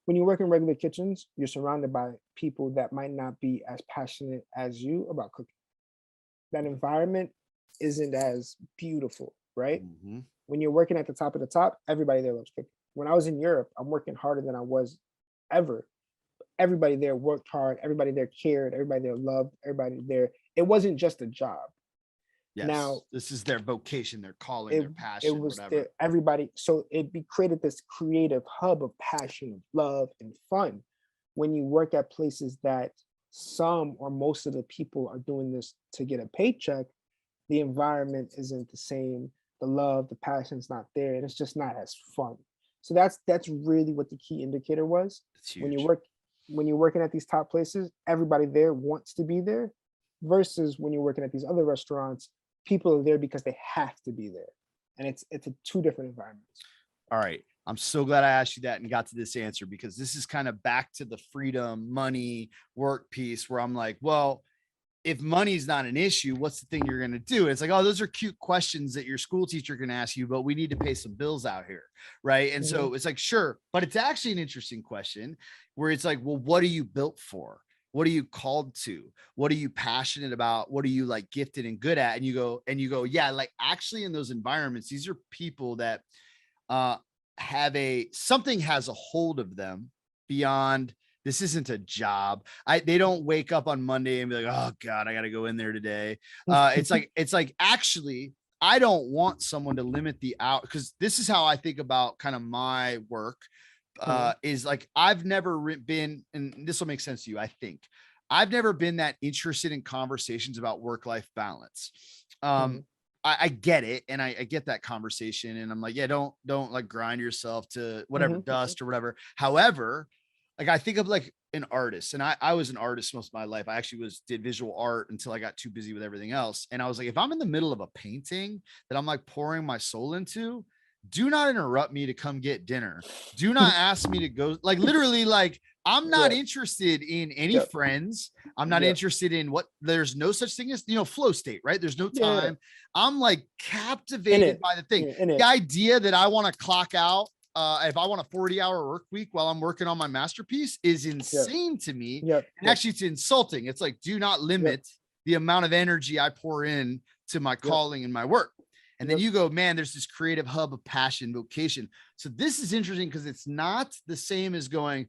when you work in regular kitchens, you're surrounded by people that might not be as passionate as you about cooking. That environment isn't as beautiful, right? Mhm. When you're working at the top of the top, everybody there loves cooking. When I was in Europe, I'm working harder than I was ever. Everybody there worked hard. Everybody there cared. Everybody there loved. Everybody there. It wasn't just a job. Yes, Now this is their vocation, their calling, it their it passion, was whatever. the everybody. So it be created this creative hub of passion, of love, and fun. When you work at places that some or most of the people are doing this to get a paycheck, the environment isn't the same. The love, the passion's not there, and it's just not as fun. So that's really what the key indicator was. It's When you huge. work when you're working at these top places, everybody there wants to be there, versus when you're working at these other restaurants, people are there because they have to be there. And it's a two different environments. All right. I'm so glad I asked you that and got to this answer, because this is kind of back to the freedom, money, work piece where I'm like, well, if money's not an issue, what's the thing you're going to do? It's like, oh, those are cute questions that your school teacher can ask you, but we need to pay some bills out here. Right. And so it's like, sure, but it's actually an interesting question where it's like, well, what are you built for? What are you called to? What are you passionate about? What are you like gifted and good at? And you go, yeah, like actually in those environments, these are people that uh have something has a hold of them beyond this isn't a job. They don't wake up on Monday and be like, oh God, I gotta go in there today. It's like actually, I don't want someone to limit the out, because this is how I think about kind of my work. Is like I've never been, and this will make sense to you, I think. I've never been that interested in conversations about work-life balance. I get it, and I get that conversation, and I'm like, yeah, don't like grind yourself to whatever dust or whatever. However, like I think of like an artist, and I was an artist most of my life. I actually did visual art until I got too busy with everything else. And I was like, if I'm in the middle of a painting that I'm like pouring my soul into, do not interrupt me to come get dinner. Do not ask me to go, like literally, like I'm not interested in any friends. I'm not interested in there's no such thing as, flow state, right? There's no time. I'm like captivated by the thing. The idea that I want to clock out, if I want a 40-hour work week while I'm working on my masterpiece is insane to me. And actually it's insulting. It's like, do not limit the amount of energy I pour in to my calling and my work. And then you go, man, there's this creative hub of passion, vocation. So this is interesting because it's not the same as going,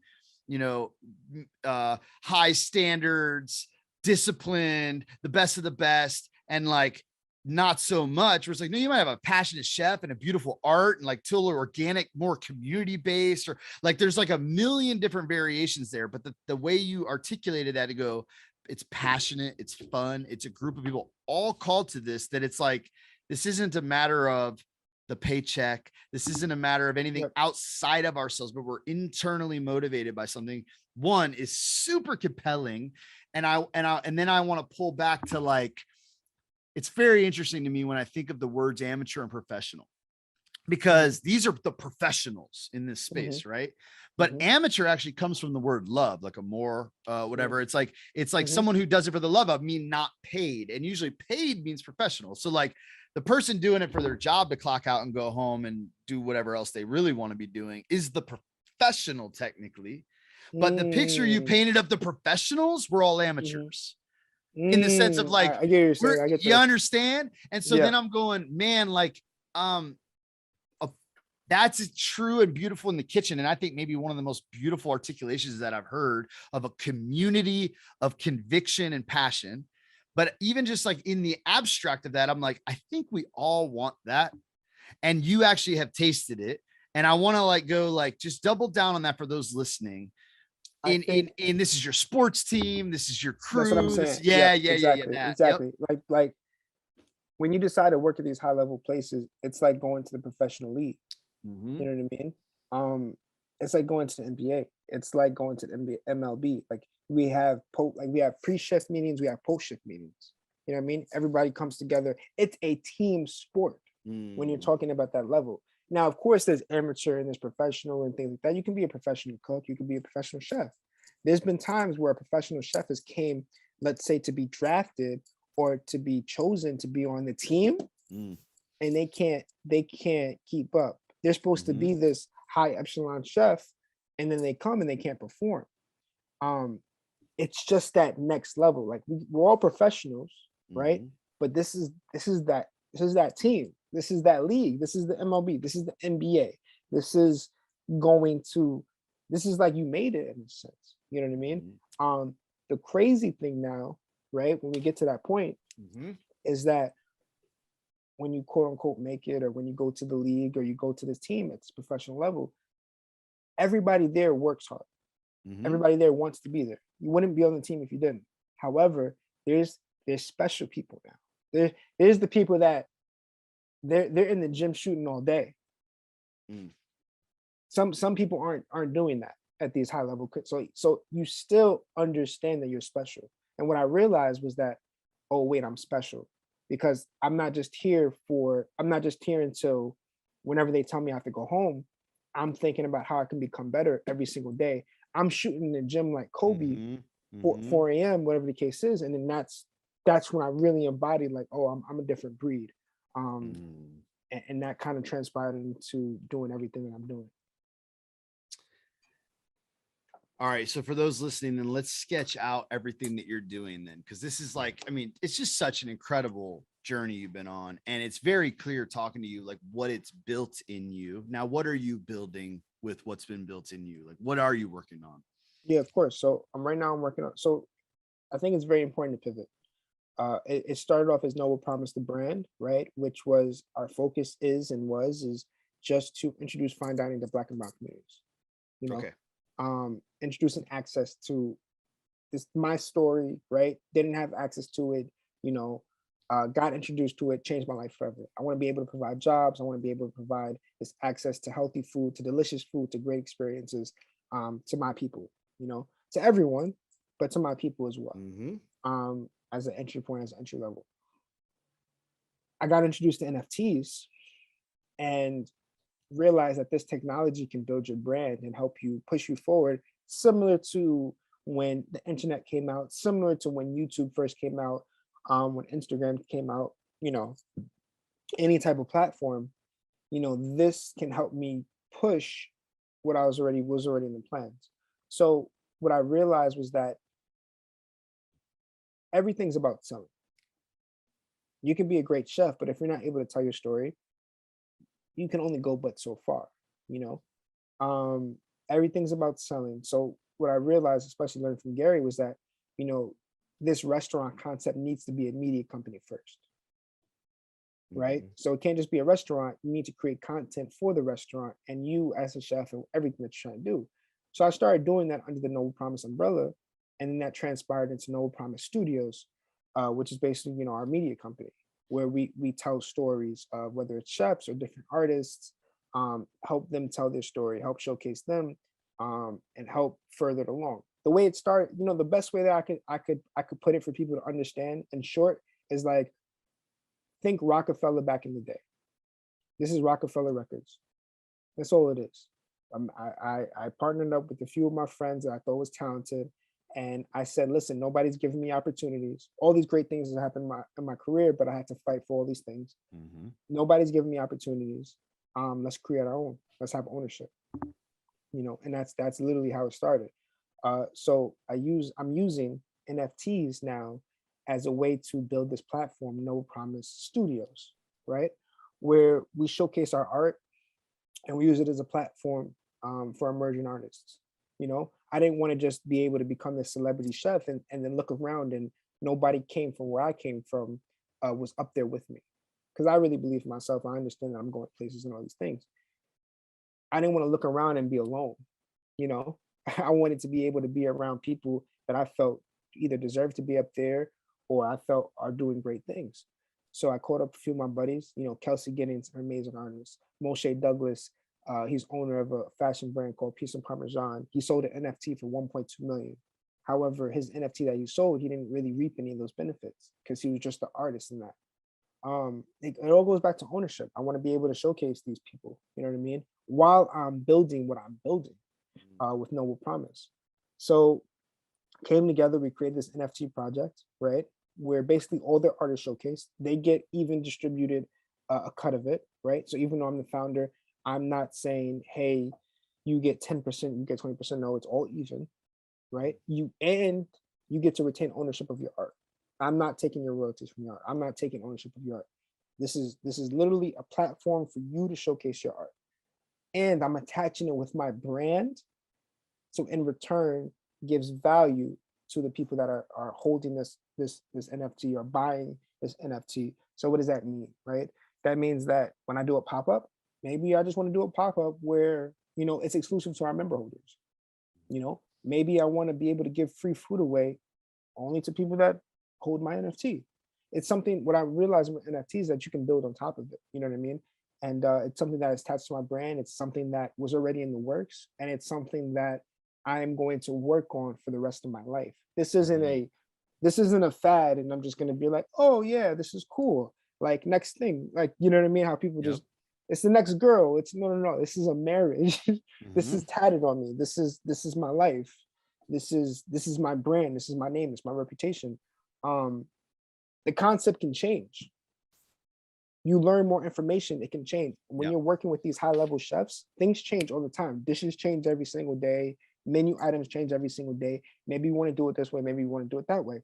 high standards, disciplined, the best of the best, and like not so much where it's like, no, you might have a passionate chef and a beautiful art and like totally organic, more community based, or like there's like a million different variations there. But the way you articulated that to go, it's passionate, it's fun, it's a group of people all called to this, that it's like, this isn't a matter of the paycheck. This isn't a matter of anything outside of ourselves, but we're internally motivated by something. One is super compelling. And then I want to pull back to like, it's very interesting to me when I think of the words amateur and professional, because these are the professionals in this space, right? But amateur actually comes from the word love, like a more whatever. It's like someone who does it for the love of, mean not paid. And usually paid means professional. So like the person doing it for their job to clock out and go home and do whatever else they really want to be doing is the professional technically. But the picture you painted of the professionals, we're all amateurs. In the sense of like, I get what you're saying. I get you understand? And so then I'm going, man, like, that's true and beautiful in the kitchen. And I think maybe one of the most beautiful articulations that I've heard of a community of conviction and passion. But even just like in the abstract of that, I'm like, I think we all want that. And you actually have tasted it. And I want to like go like, just double down on that for those listening. In this is your sports team. This is your crew. That's what I'm saying. Exactly. Like when you decide to work at these high level places, it's like going to the professional league. You know what I mean? It's like going to the NBA. It's like going to the NBA, MLB. Like we have pre-shift meetings, we have post-shift meetings. You know what I mean? Everybody comes together. It's a team sport when you're talking about that level. Now, of course, there's amateur and there's professional and things like that. You can be a professional cook. You can be a professional chef. There's been times where a professional chef has came, let's say, to be drafted or to be chosen to be on the team, and they can't keep up. They're supposed to be this high epsilon chef, and then they come and they can't perform. It's just that next level. Like we're all professionals, right? But this is that This is that team. This is that league. This is the MLB. This is the NBA. This is going to, this is like you made it in a sense. You know what I mean? The crazy thing now, right, when we get to that point, is that when you quote unquote make it, or when you go to the league, or you go to this team at this professional level, everybody there works hard. Everybody there wants to be there. You wouldn't be on the team if you didn't. However, there's special people now. There's the people that they're in the gym shooting all day. Some people aren't doing that at these high level. So you still understand that you're special. And what I realized was that, oh wait, I'm special, because I'm not just here until whenever they tell me I have to go home. I'm thinking about how I can become better every single day. I'm shooting in the gym like Kobe, 4 a.m., whatever the case is. And then that's when I really embodied like, oh, I'm a different breed. And that kind of transpired into doing everything that I'm doing. All right. So for those listening, then let's sketch out everything that you're doing then, because this is like, I mean, it's just such an incredible journey you've been on. And it's very clear talking to you, like what it's built in you. Now, what are you building with what's been built in you? Like, what are you working on? Yeah, of course. So right now I'm working on, so I think it's very important to pivot. It started off as Noble Promise, the brand, right? Which was our focus is just to introduce fine dining to Black and Brown communities. You know, Okay. Introducing access to this, my story, right? Didn't have access to it, you know, got introduced to it, changed my life forever. I want to be able to provide jobs. I want to be able to provide this access to healthy food, to delicious food, to great experiences, to my people, you know, to everyone, but to my people as well. As an entry point, as an entry level. I got introduced to NFTs and realized that this technology can build your brand and help you push you forward, similar to when the internet came out, similar to when YouTube first came out, when Instagram came out, you know, any type of platform, you know, this can help me push what I was already in the plans. So what I realized was that everything's about selling. You can be a great chef, but if you're not able to tell your story, you can only go but so far, you know. Everything's about selling. So what I realized, especially learning from Gary, was that, you know, this restaurant concept needs to be a media company first, right? So it can't just be a restaurant. You need to create content for the restaurant and you as a chef and everything that you're trying to do. So I started doing that under the Noble Promise umbrella, and then that transpired into Noble Promise Studios, which is basically, you know, our media company, where we tell stories of whether it's chefs or different artists, help them tell their story, help showcase them, and help further it along. The way it started, you know, the best way that I could put it for people to understand in short is like, think Rockefeller back in the day. This is Rockefeller Records. That's all it is. I partnered up with a few of my friends that I thought was talented. And I said, listen, nobody's giving me opportunities. All these great things have happened in my career, but I had to fight for all these things. Nobody's giving me opportunities. Let's create our own. Let's have ownership. You know, and that's literally how it started. So I'm using NFTs now as a way to build this platform, Noble Promise Studios, right? Where we showcase our art and we use it as a platform for emerging artists. You know, I didn't want to just be able to become this celebrity chef and then look around and nobody came from where I came from, was up there with me. Because I really believe in myself. I understand that I'm going places and all these things. I didn't want to look around and be alone. You know, I wanted to be able to be around people that I felt either deserved to be up there or I felt are doing great things. So I called up a few of my buddies, you know, Kelsey Giddings, an amazing artist, Moshe Douglas, he's owner of a fashion brand called Peace and Parmesan. He sold an NFT for 1.2 million. However, his NFT that he sold, he didn't really reap any of those benefits because he was just the artist in that. It all goes back to ownership. I want to be able to showcase these people, you know what I mean? While I'm building what I'm building with Noble Promise. So came together, we created this NFT project, right? Where basically all their artists showcased, they get even distributed a cut of it, right? So even though I'm the founder, I'm not saying, hey, you get 10%, you get 20%. No, it's all even, right? You get to retain ownership of your art. I'm not taking your royalties from your art. I'm not taking ownership of your art. This is literally a platform for you to showcase your art. And I'm attaching it with my brand. So in return, gives value to the people that are holding this NFT or buying this NFT. So what does that mean, right? That means that when I do a pop-up, maybe I just want to do a pop-up where, you know, it's exclusive to our member holders. You know, maybe I want to be able to give free food away only to people that hold my NFT. It's something, what I realized with NFTs that you can build on top of it. You know what I mean? And it's something that is attached to my brand. It's something that was already in the works, and it's something that I am going to work on for the rest of my life. This isn't a fad, and I'm just going to be like, oh yeah, this is cool. Like next thing, like, you know what I mean? How people just, it's the next girl. It's no. This is a marriage. This is tatted on me. This is my life. This is my brand. This is my name. It's my reputation. The concept can change. You learn more information, it can change. When you're working with these high level chefs, things change all the time. Dishes change every single day. Menu items change every single day. Maybe you want to do it this way. Maybe you want to do it that way.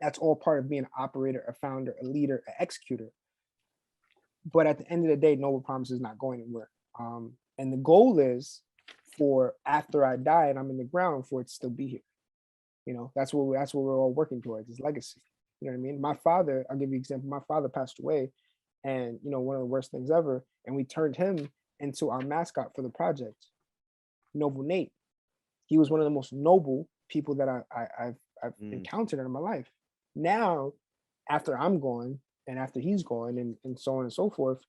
That's all part of being an operator, a founder, a leader, an executor. But at the end of the day, Noble Promise is not going anywhere. And the goal is for after I die and I'm in the ground, for it to still be here. You know, that's what we're all working towards, is legacy. You know what I mean? My father, I'll give you an example. My father passed away, and you know, one of the worst things ever. And we turned him into our mascot for the project, Noble Nate. He was one of the most noble people that I've encountered in my life. Now, after I'm gone and after he's gone and so on and so forth,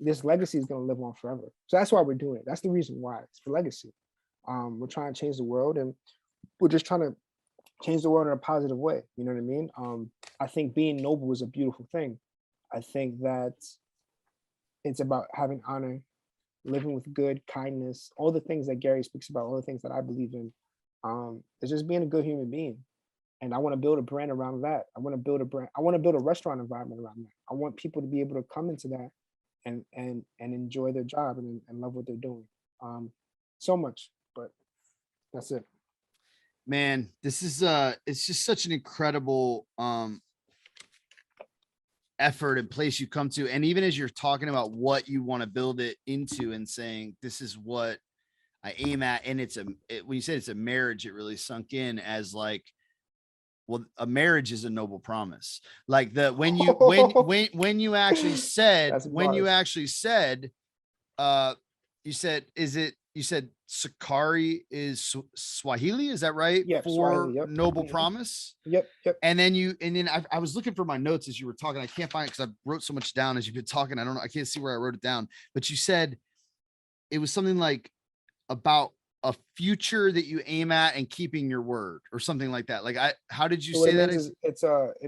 this legacy is going to live on forever. So that's why we're doing it. That's the reason why. It's for legacy. We're trying to change the world, and we're just trying to change the world in a positive way. You know what I mean? I think being noble is a beautiful thing. I think that it's about having honor, living with good, kindness, all the things that Gary speaks about, all the things that I believe in. It's just being a good human being. And I want to build a brand around that. I want to build a brand. I want to build a restaurant environment around that. I want people to be able to come into that and enjoy their job and love what they're doing. So much, but that's it. Man, this is it's just such an incredible effort and place you come to. And even as you're talking about what you want to build it into and saying, this is what I aim at. And when you said it's a marriage, it really sunk in as like, well, a marriage is a noble promise. Like when you actually said, you said Sakari is Swahili, is that right? Yeah, for Swahili, yep. Noble Promise. Yep. And then I was looking for my notes as you were talking. I can't find it because I wrote so much down as you've been talking. I don't know. I can't see where I wrote it down. But you said it was something like about a future that you aim at and keeping your word or something like that. Like how did you say that? It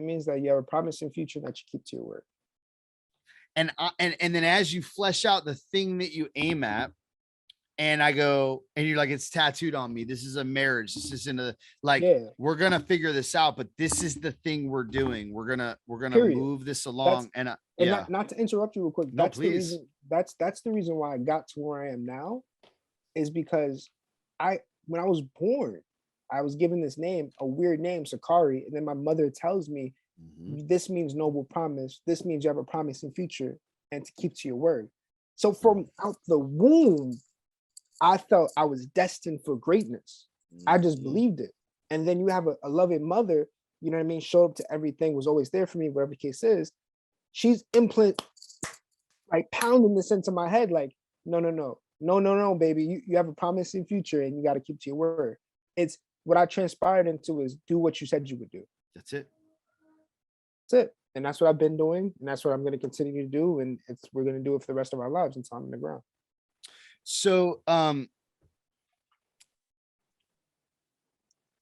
means that you have a promising future that you keep to your word. And then as you flesh out the thing that you aim at, and I go, and you're like, it's tattooed on me. This is a marriage. This isn't we're going to figure this out, but this is the thing we're doing. We're going to move this along. Not to interrupt you real quick. No, please. That's the reason why I got to where I am now, is because when I was born, I was given this name, a weird name, Sakari. And then my mother tells me, this means noble promise. This means you have a promising future and to keep to your word. So from out the womb, I felt I was destined for greatness. I just believed it. And then you have a loving mother, you know what I mean, showed up to everything, was always there for me, whatever the case is. She's pounding this into my head, like, no, baby, you have a promising future and you got to keep to your word. It's what I transpired into is do what you said you would do. That's it. And that's what I've been doing. And that's what I'm going to continue to do. And we're going to do it for the rest of our lives until I'm in the ground. So,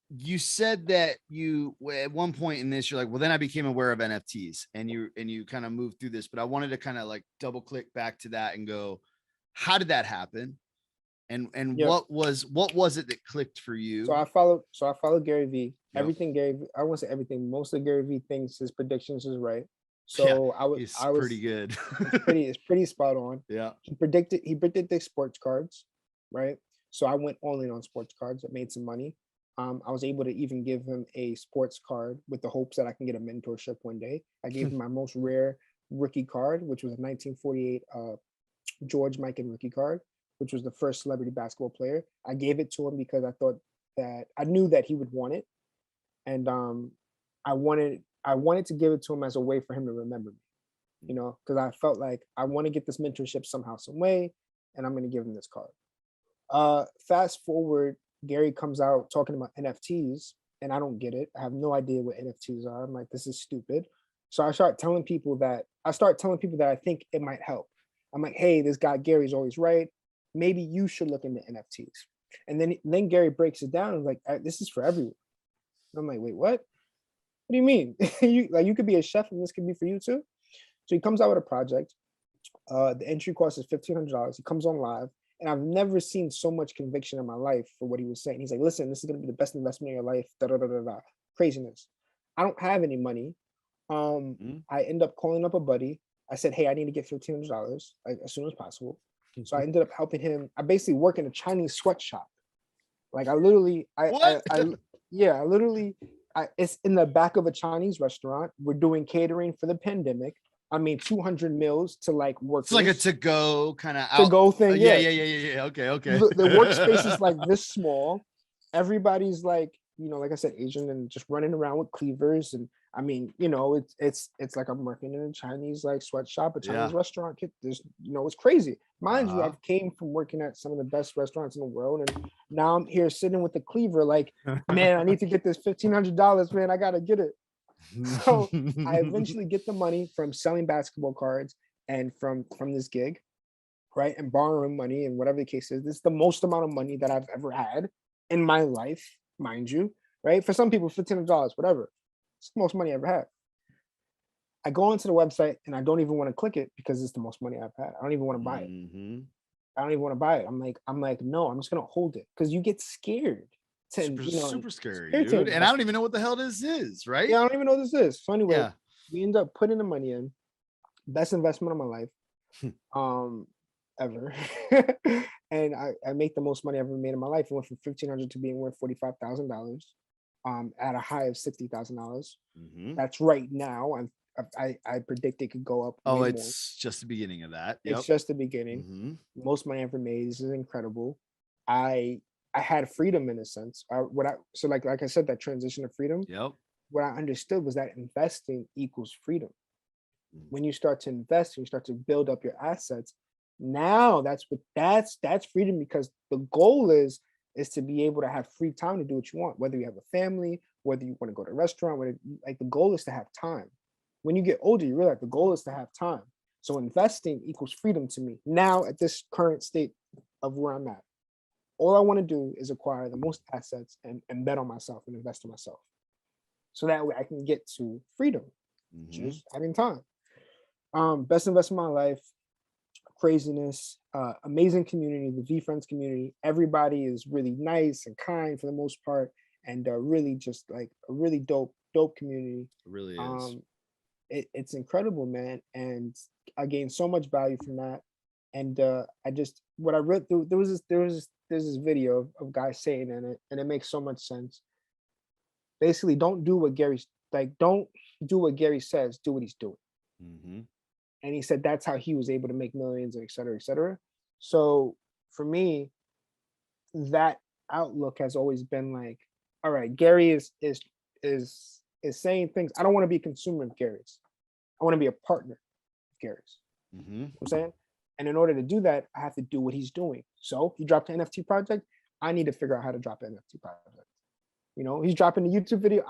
you said that you, at one point in this, you're like, well, then I became aware of NFTs and you kind of moved through this, but I wanted to kind of like double click back to that and go, how did that happen? And what was it that clicked for you? So I follow Gary Vee. Yep. Everything Gary, I won't say everything. Most of Gary Vee thinks his predictions is right. So I was pretty good. it's pretty spot on. Yeah. He predicted the sports cards, right? So I went all in on sports cards. I made some money. I was able to even give him a sports card with the hopes that I can get a mentorship one day. I gave him my most rare rookie card, which was a 1948 George Mikan rookie card, which was the first celebrity basketball player. I gave it to him because I knew that he would want it, and I wanted to give it to him as a way for him to remember me, because I felt like I want to get this mentorship somehow, some way, and I'm going to give him this card. Fast forward, Gary comes out talking about NFTs, and I don't get it. I have no idea what NFTs are. I'm like, this is stupid. So I start telling people that I think it might help. I'm like, hey, this guy Gary's always right. Maybe you should look into NFTs. And then Gary breaks it down and like, this is for everyone. And I'm like, wait, what? What do you mean? you could be a chef and this could be for you too? So he comes out with a project. The entry cost is $1,500. He comes on live. And I've never seen so much conviction in my life for what he was saying. He's like, listen, this is going to be the best investment in your life. Da, da, da, da, da. Craziness. I don't have any money. I end up calling up a buddy. I said, hey, I need to get $1,500 like, as soon as possible. So I ended up helping him. I basically work in a Chinese sweatshop. Like it's in the back of a Chinese restaurant. We're doing catering for the pandemic. I mean, 200 meals to like work. It's like a to-go kind of to-go thing. Yeah. Okay. The workspace is like this small. Everybody's like, like I said, Asian and just running around with cleavers. And I mean, it's like I'm working in a Chinese like sweatshop, a Chinese restaurant. There's, it's crazy. Mind you, I've came from working at some of the best restaurants in the world, and now I'm here sitting with the cleaver. Like, man, I need to get this $1,500, man. I gotta get it. So I eventually get the money from selling basketball cards and from this gig, right? And borrowing money and whatever the case is. This is the most amount of money that I've ever had in my life, mind you, right? For some people, $1,500, whatever. It's the most money I ever had. I go onto the website and I don't even want to click it because it's the most money I've had. I don't even want to buy it. I don't even want to buy it. I'm like, no, I'm just gonna hold it because you get scared. Super scary, dude. And I don't even know what the hell this is, right? Yeah, I don't even know what this is. So anyway, we end up putting the money in. Best investment of my life, ever. And I make the most money I've ever made in my life. It went from $1,500 to being worth $45,000, at a high of $60,000. That's right now. I predict it could go up. Oh, it's just the beginning of that. It's just the beginning. Most money I've ever made. This is incredible. I had freedom in a sense. So like I said, that transition of freedom. What I understood was that investing equals freedom. When you start to invest, when you start to build up your assets, now that's freedom, because the goal is to be able to have free time to do what you want, whether you have a family, whether you want to go to a restaurant, like the goal is to have time. When you get older, you realize the goal is to have time. So investing equals freedom to me now at this current state of where I'm at. All I want to do is acquire the most assets and bet on myself and invest in myself. So that way I can get to freedom, just having time. Best investment of my life, craziness, amazing community, the VeeFriends community. Everybody is really nice and kind for the most part, and really just like a really dope community. It really is. It's incredible, man. And I gained so much value from that. And what I read through, there's this video of guys saying in it, and it makes so much sense. Basically, don't do what Gary says, do what he's doing. And he said that's how he was able to make millions, and et cetera, et cetera. So for me, that outlook has always been like, all right, Gary is saying things. I don't want to be a consumer of Gary's. I want to be a partner of Gary's. You know what I'm saying? And in order to do that, I have to do what he's doing. So he dropped an NFT project. I need to figure out how to drop an NFT project. He's dropping a YouTube video.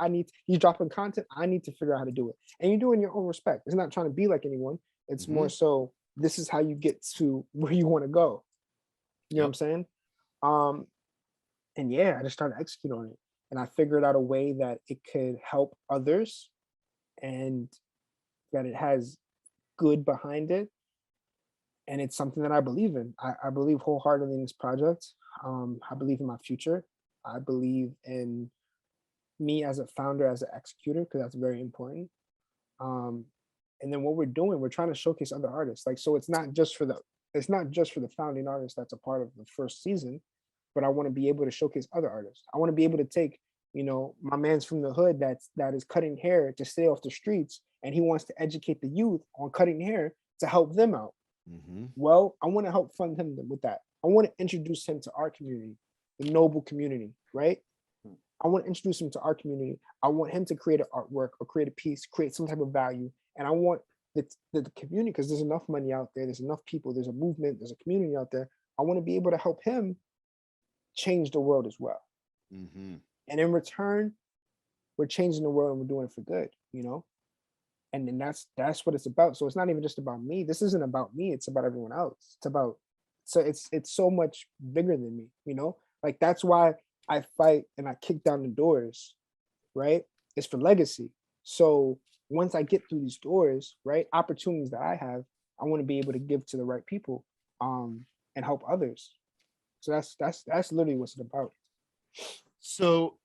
He's dropping content. I need to figure out how to do it. And you do it in your own respect. It's not trying to be like anyone. It's more so this is how you get to where you want to go. You know what I'm saying? And yeah, I just started executing on it. And I figured out a way that it could help others and that it has good behind it. And it's something that I believe in. I believe wholeheartedly in this project. I believe in my future. I believe in me as a founder, as an executor, because that's very important. And then what we're doing, we're trying to showcase other artists. Like, so it's not just for the founding artist that's a part of the first season, but I want to be able to showcase other artists. I want to be able to take You know, my man's from the hood that is cutting hair to stay off the streets, and he wants to educate the youth on cutting hair to help them out. Mm-hmm. Well, I want to help fund him with that. I want to introduce him to our community, the noble community, right? I want to introduce him to our community. I want him to create an artwork or create a piece, create some type of value. And I want the community, because there's enough money out there, there's enough people, there's a movement, there's a community out there. I want to be able to help him change the world as well. Mm-hmm. And in return, we're changing the world and we're doing it for good, you know? And then that's what it's about. So it's not even just about me. This isn't about me, it's about everyone else. It's about, so it's so much bigger than me, you know? Like that's why I fight and I kick down the doors, right? It's for legacy. So once I get through these doors, right, opportunities that I have, I want to be able to give to the right people, and help others. So that's literally what's it about. So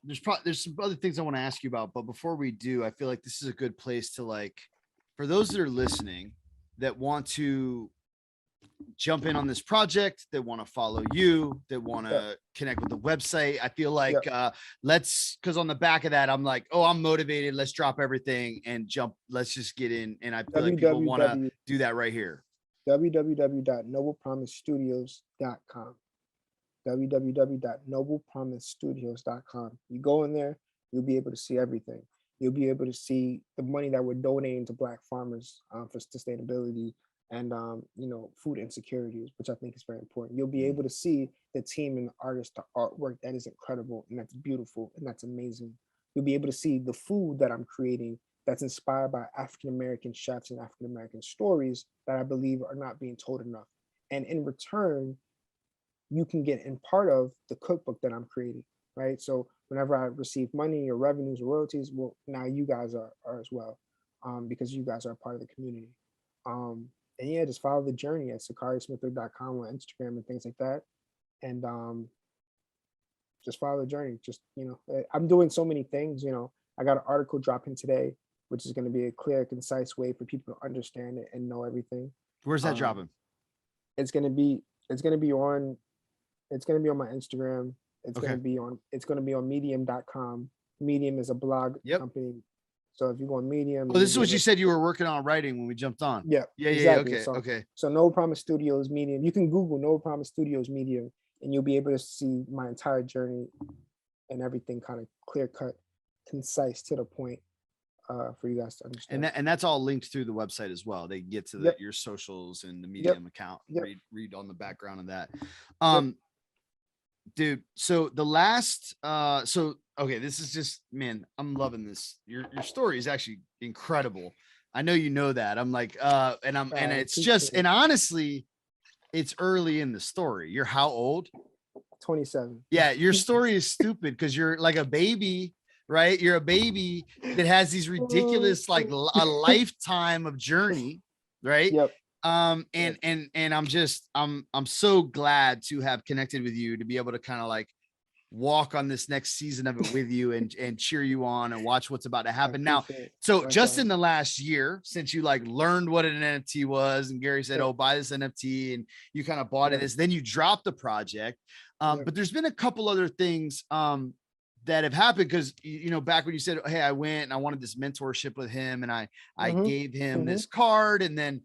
there's some other things I want to ask you about, but before we do, I feel like this is a good place to, like, for those that are listening that want to jump in on this project, that want to follow you, that want to connect with the website. I feel like because on the back of that, I'm like, oh, I'm motivated. Let's drop everything and jump. Let's just get in. And I feel like people want to do that right here. www.noblepromisestudios.com. www.noblepromisestudios.com. You go in there, you'll be able to see everything. You'll be able to see the money that we're donating to Black farmers for sustainability and you know, food insecurities, which I think is very important. You'll be able to see the team and the artist, the artwork that is incredible and that's beautiful and that's amazing. You'll be able to see the food that I'm creating that's inspired by African-American chefs and African-American stories that I believe are not being told enough. And in return, you can get in part of the cookbook that I'm creating, right? So whenever I receive money or revenues or royalties, well, now you guys are as well, because you guys are a part of the community. And yeah, just follow the journey at SakariSmithwick.com on Instagram and things like that. And just follow the journey. Just, you know, I'm doing so many things, you know. I got an article dropping today, which is going to be a clear, concise way for people to understand it and know everything. Where's that dropping? It's going to be on my Instagram. It's going to be on medium.com. Medium is a blog company. So if you go on Medium. Oh, this is what you said you were working on writing when we jumped on. Yeah. Exactly. Okay. Okay. So No Promise Studios Medium. You can Google No Promise Studios Medium and you'll be able to see my entire journey and everything kind of clear cut, concise, to the point, for you guys to understand. And that's all linked through the website as well. They get to your socials and the Medium account. Read on the background of that. Dude, so the last okay, this is just, man, I'm loving this. Your story is actually incredible. I know you know that. I'm like and it's just, and honestly, it's early in the story. You're how old? 27. Yeah, your story is stupid because you're like a baby, right? You're a baby that has these ridiculous, like a lifetime of journey, right? Yep. And I'm so glad to have connected with you, to be able to kind of like walk on this next season of it with you and cheer you on and watch what's about to happen now. So just in the last year, since you like learned what an NFT was and Gary said, oh, buy this NFT, and you kind of bought it, then you dropped the project. But there's been a couple other things that have happened, because you know, back when you said, hey, I went and I wanted this mentorship with him, and I gave him this card, and then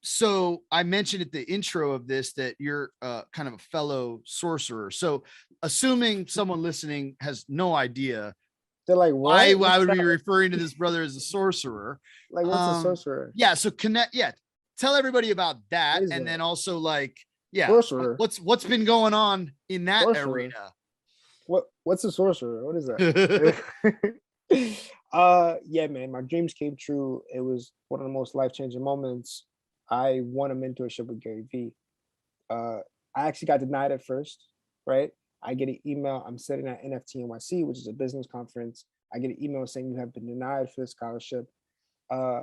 so I mentioned at the intro of this that you're kind of a fellow sorcerer. So assuming someone listening has no idea, they're like, why would we be referring to this brother as a sorcerer? Like, what's a sorcerer? Yeah. So tell everybody about that. And then also like, sorcerer. What's been going on in that arena? What's a sorcerer? What is that? Yeah, man, my dreams came true. It was one of the most life-changing moments. I won a mentorship with Gary Vee. I actually got denied at first, right? I get an email. I'm sitting at NFT NYC, which is a business conference. I get an email saying you have been denied for the scholarship. I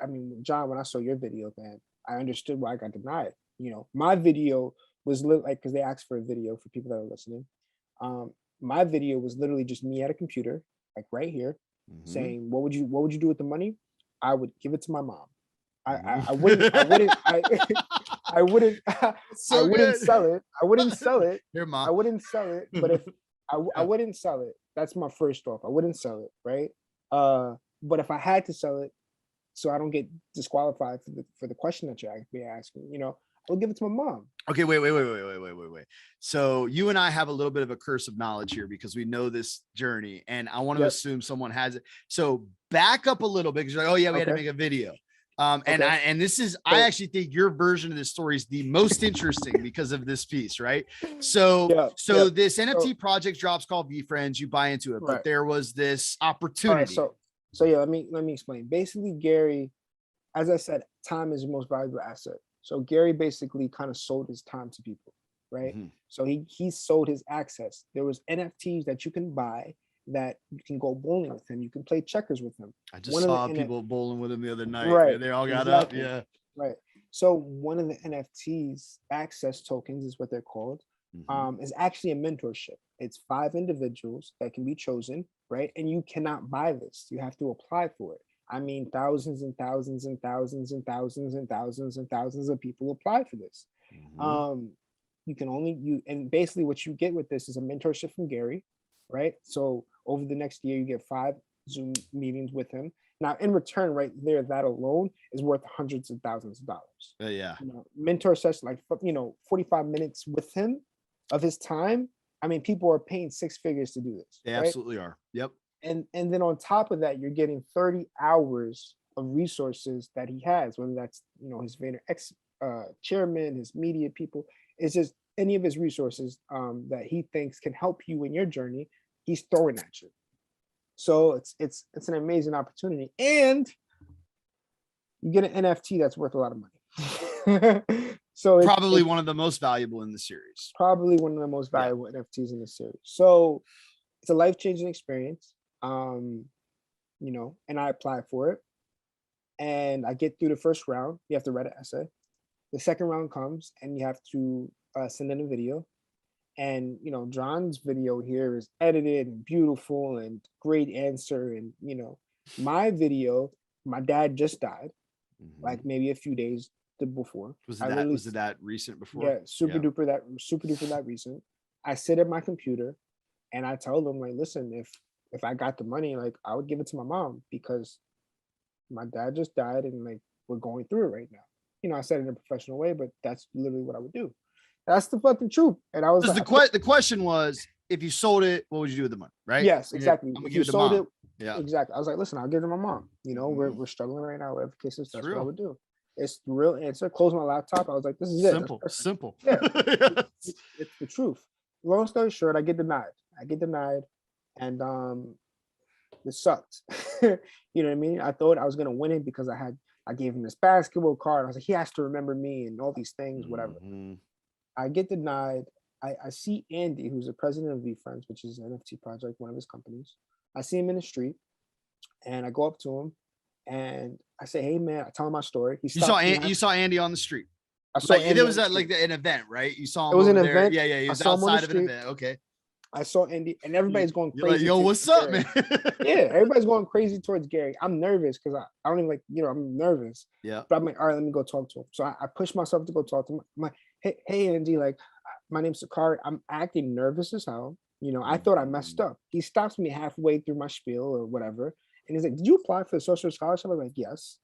mean, John, when I saw your video, man, I understood why I got denied. You know, my video was like, because they asked for a video for people that are listening. My video was literally just me at a computer, like right here, saying, what would you do with the money? I would give it to my mom. I wouldn't I wouldn't So I wouldn't good. sell it. I wouldn't sell it. Here, Mom. I wouldn't sell it. But if I wouldn't sell it. That's my first off. I wouldn't sell it, right? But if I had to sell it, so I don't get disqualified for the question that you're asking, I would give it to my mom. Okay, wait. So you and I have a little bit of a curse of knowledge here because we know this journey, and I want to assume someone has it. So back up a little bit because you're like, oh yeah, we had to make a video. And this is, I actually think your version of this story is the most interesting because of this piece, right? So, this NFT project drops called VeeFriends, you buy into it, but there was this opportunity. All right, so yeah, let me explain. Basically, Gary, as I said, time is the most valuable asset. So Gary basically kind of sold his time to people, right? So he sold his access. There was NFTs that you can buy that you can go bowling with him. You can play checkers with him. I just saw people bowling with him the other night. Right. They all got up. Yeah. Right. So one of the NFTs, access tokens is what they're called, is actually a mentorship. It's 5 individuals that can be chosen, right? And you cannot buy this. You have to apply for it. I mean, thousands and thousands and thousands and thousands and thousands and thousands of people apply for this. You can only and basically what you get with this is a mentorship from Gary, right? So over the next year, you get 5 Zoom meetings with him. Now, in return, right there, that alone is worth hundreds of thousands of dollars. Yeah. Mentor session, like 45 minutes with him of his time. I mean, people are paying 6 figures to do this. They right? absolutely are. Yep. And then on top of that, you're getting 30 hours of resources that he has, whether that's his VaynerX chairman, his media people. It's just any of his resources that he thinks can help you in your journey. He's throwing at you. So it's an amazing opportunity, and you get an NFT that's worth a lot of money. So it's probably one of the most valuable in the series. Probably one of the most valuable NFTs in the series. So it's a life-changing experience. And I applied for it, and I get through the first round. You have to write an essay. The second round comes, and you have to send in a video. And John's video here is edited and beautiful and great answer. And my video, my dad just died, like maybe a few days before. Was it that recent before? Yeah, super duper that recent. I sit at my computer, and I tell them, like, listen, if I got the money, like, I would give it to my mom because my dad just died, and like we're going through it right now. I said it in a professional way, but that's literally what I would do. That's the fucking truth. And I was like, the question was, if you sold it, what would you do with the money? Right? Yes, exactly. I'm gonna give it to mom. Yeah, exactly. I was like, listen, I'll give it to my mom. We're struggling right now. Whatever case is, that's what I would do. It's the real answer. Close my laptop. I was like, this is it. Simple. Yeah, it's the truth. Long story short, I get denied, and it sucked. You know what I mean? I thought I was gonna win it because I gave him this basketball card. I was like, he has to remember me and all these things, whatever. I get denied. I see Andy, who's the president of VeeFriends, which is an NFT project, one of his companies. I see him in the street, and I go up to him, and I say, "Hey, man!" I tell him my story. You saw Andy on the street. I saw it was like an event, right? You saw him. It was an there. event. Yeah. He was outside of an event. Okay. I saw Andy, and everybody's going crazy. You're like, yo, what's up, man? Yeah, everybody's going crazy towards Gary. I'm nervous because I don't even I'm nervous. Yeah. But I'm like, all right, let me go talk to him. So I push myself to go talk to him. I'm like, hey, Andy, like, my name's Sakari. I'm acting nervous as hell. I thought I messed up. He stops me halfway through my spiel or whatever. And he's like, did you apply for the Sorcerer Scholarship? I was like, yes.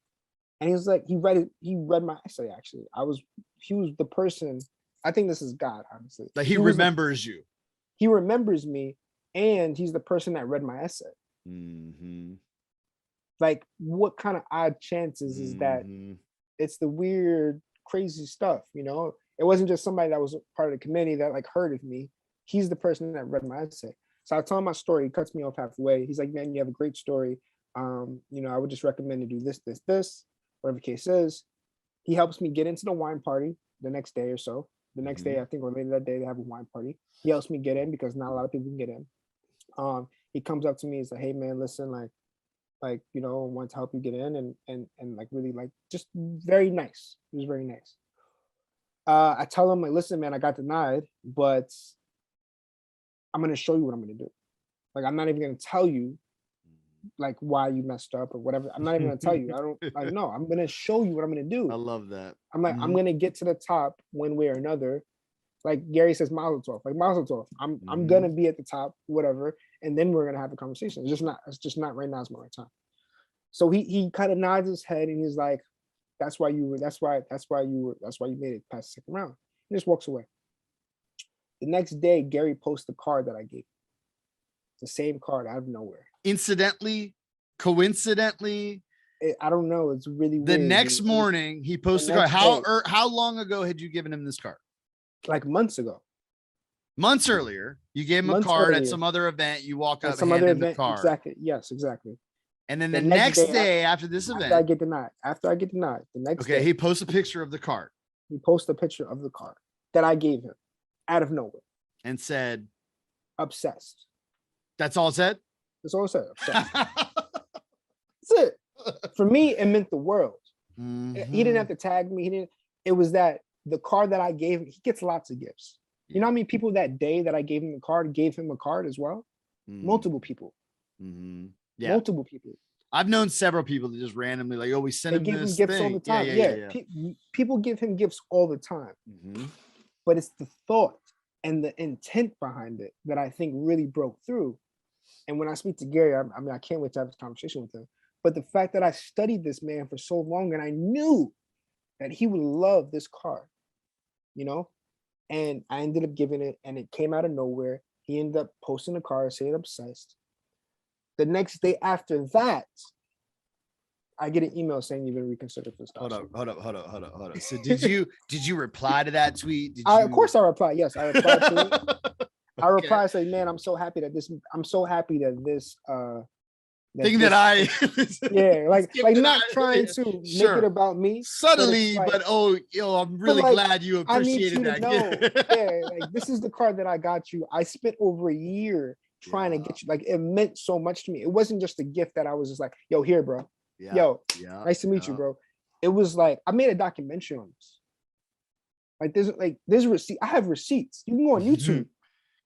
And he was like, he read my essay, actually. He was the person, I think this is God, honestly. Like he remembers you. He remembers me, and he's the person that read my essay. Like, what kind of odd chances is that? It's the weird, crazy stuff, It wasn't just somebody that was part of the committee that like heard of me. He's the person that read my essay. So I tell him my story. He cuts me off halfway. He's like, man, you have a great story. I would just recommend to do this, whatever the case is. He helps me get into the wine party the next day or so. The next day, I think, or later that day, they have a wine party. He helps me get in because not a lot of people can get in. He comes up to me. He's like, hey, man, listen, I want to help you get in and like really like just very nice. He was very nice. I tell him, like, listen, man, I got denied, but I'm going to show you what I'm going to do. Like, I'm not even going to tell you like why you messed up or whatever. I'm not even gonna tell you. I don't like no, I'm gonna show you what I'm gonna do. I love that. I'm like, I'm gonna get to the top one way or another. Like Gary says, Mazel Tov. Like Mazel Tov. I'm gonna be at the top, whatever, and then we're gonna have a conversation. It's just not right now. It's not right time. So he kind of nods his head and he's like, that's why you made it past the second round. He just walks away. The next day, Gary posts the card that I gave. The same card out of nowhere. Incidentally, coincidentally, I don't know. It's really the weird. next morning he posted the card. How long ago had you given him this card? Like months ago. Months earlier, you gave him a card at some other event. You walk up, some hand other him event. the card. Exactly. Yes, exactly. And then the next day after this event, after I get denied, the next day, he posts a picture of the card. He posts a picture of the card that I gave him out of nowhere and said, obsessed. That's all it said? That's all it said. Obsessed. That's it. For me, it meant the world. He didn't have to tag me. It was that the card that I gave him, he gets lots of gifts. You know how many people that day that I gave him the card gave him a card as well? Multiple people. Yeah. Multiple people. I've known several people that just randomly like, oh, we send him give this him gifts thing. all the time. Yeah. People give him gifts all the time. But it's the thought and the intent behind it that I think really broke through. And when I speak to Gary, I mean, I can't wait to have this conversation with him. But the fact that I studied this man for so long and I knew that he would love this card, you know, and I ended up giving it and it came out of nowhere. He ended up posting a card saying obsessed. The next day after that, I get an email saying you've been reconsidered for scholarship. Hold up. So did you reply to that tweet? Of course I replied. Yes, I replied to it. I replied saying, man, I'm so happy that this thing that I like not trying to make it about me subtly, but I'm really glad you appreciated that. Like this is the card that I got you. I spent over a year trying to get you. Like it meant so much to me. It wasn't just a gift that I was just like, yo, here, bro. Nice to meet you, bro. It was like I made a documentary on this. Like there's receipt. I have receipts. You can go on YouTube.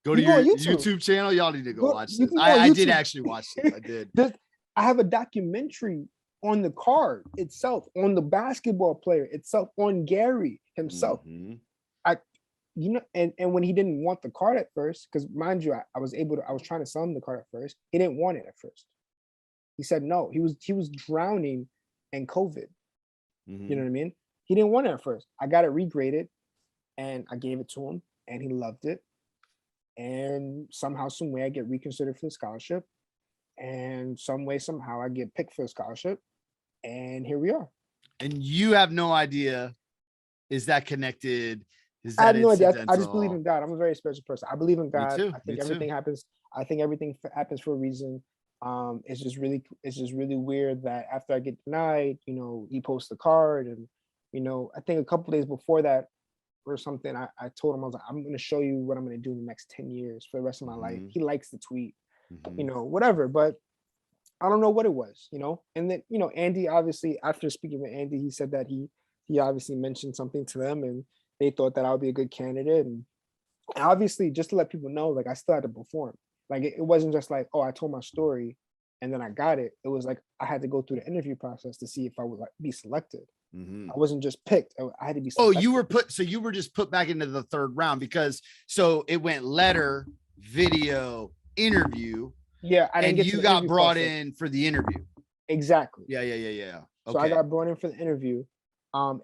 Go to your YouTube channel. Y'all need to go watch this. I did actually watch this. I did. I have a documentary on the card itself, on the basketball player itself, on Gary himself. And when he didn't want the card at first, because mind you, I was trying to sell him the card at first. He didn't want it at first. He said no. He was drowning in COVID. You know what I mean? He didn't want it at first. I got it regraded and I gave it to him and he loved it. And somehow, some way I get reconsidered for the scholarship. And some way, somehow I get picked for the scholarship. And here we are. And you have no idea, is that connected? I have no idea. I just believe in God. I'm a very spiritual person. I believe in God. Me too. I think everything happens. I think everything happens for a reason. It's just really weird that after I get denied, you know, he posts the card. And, you know, I think a couple days before that or something, I told him, I was like, I'm going to show you what I'm going to do in the next 10 years for the rest of my life. He likes the tweet, you know, whatever. But I don't know what it was, you know. And then, you know, Andy, obviously, after speaking with Andy, he said that he obviously mentioned something to them and they thought that I would be a good candidate. And obviously, just to let people know, like, I still had to perform. Like, it wasn't just like, oh, I told my story and then I got it. It was like, I had to go through the interview process to see if I would like be selected. I wasn't just picked. I had to be selected. Oh, you were just put back into the third round because so it went letter, video, interview. Yeah. And you got brought in for the interview. Exactly. Yeah. Okay. So I got brought in for the interview.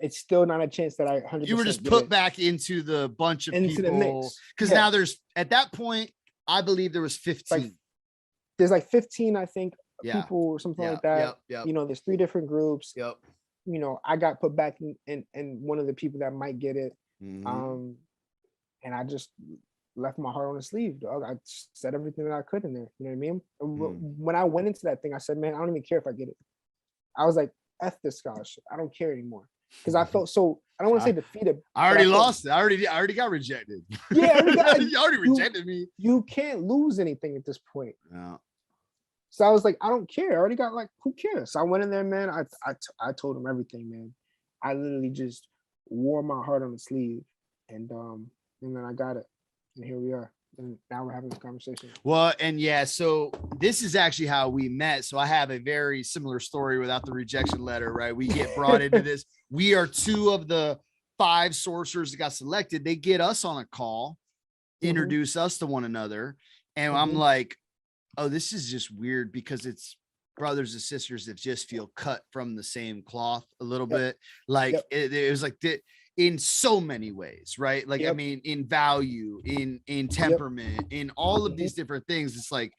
It's still not a chance that I 100%. You were just put back into the bunch of people because now there's at that point, I believe there was 15. There's like 15, I think, people or something like that. You know, there's 3 different groups. You know, I got put back in one of the people that might get it. And I just left my heart on the sleeve, dog. I said everything that I could in there. You know what I mean? When I went into that thing, I said, man, I don't even care if I get it. I was like, F this scholarship. I don't care anymore. Because I felt so, I don't want to say defeated. I already lost it. I already got rejected. Yeah, you already rejected me. You can't lose anything at this point. No. So I was like, I don't care. I already got like, who cares? So I went in there, man. I told him everything, man. I literally just wore my heart on the sleeve, and then I got it, and here we are. and now we're having this conversation. Well, and yeah, so this is actually how we met. So I have a very similar story without the rejection letter, right? We get brought into this. We are 2 of the 5 sorcerers that got selected. They get us on a call, introduce us to one another. And I'm like, oh, this is just weird because it's brothers and sisters that just feel cut from the same cloth a little bit. Like it was like in so many ways, right? Like, I mean, in value, in temperament, in all of these different things. It's like,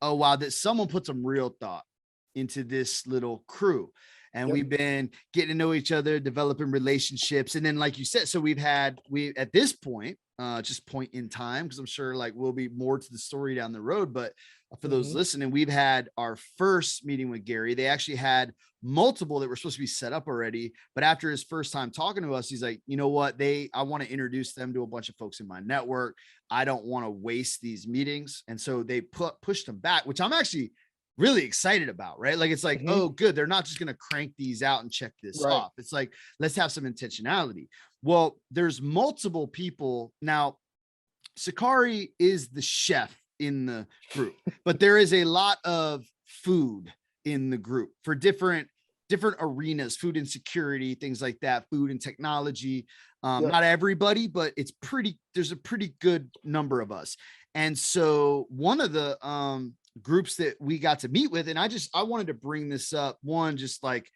oh, wow, that someone put some real thought into this little crew. And we've been getting to know each other, developing relationships. And then, like you said, so we at this point, just point in time, because I'm sure like we'll be more to the story down the road. But for those listening, we've had our first meeting with Gary. They actually had multiple that were supposed to be set up already. But after his first time talking to us, he's like, you know what? I want to introduce them to a bunch of folks in my network. I don't want to waste these meetings. And so they pushed them back, which I'm actually really excited about, right? Like, it's like, oh, good. They're not just going to crank these out and check this off. It's like, let's have some intentionality. Well, there's multiple people. Now, Sakari is the chef in the group, but there is a lot of food in the group for different arenas, food insecurity, things like that, food and technology. Not everybody, but there's a pretty good number of us. And so one of the groups that we got to meet with, and I wanted to bring this up, one, just like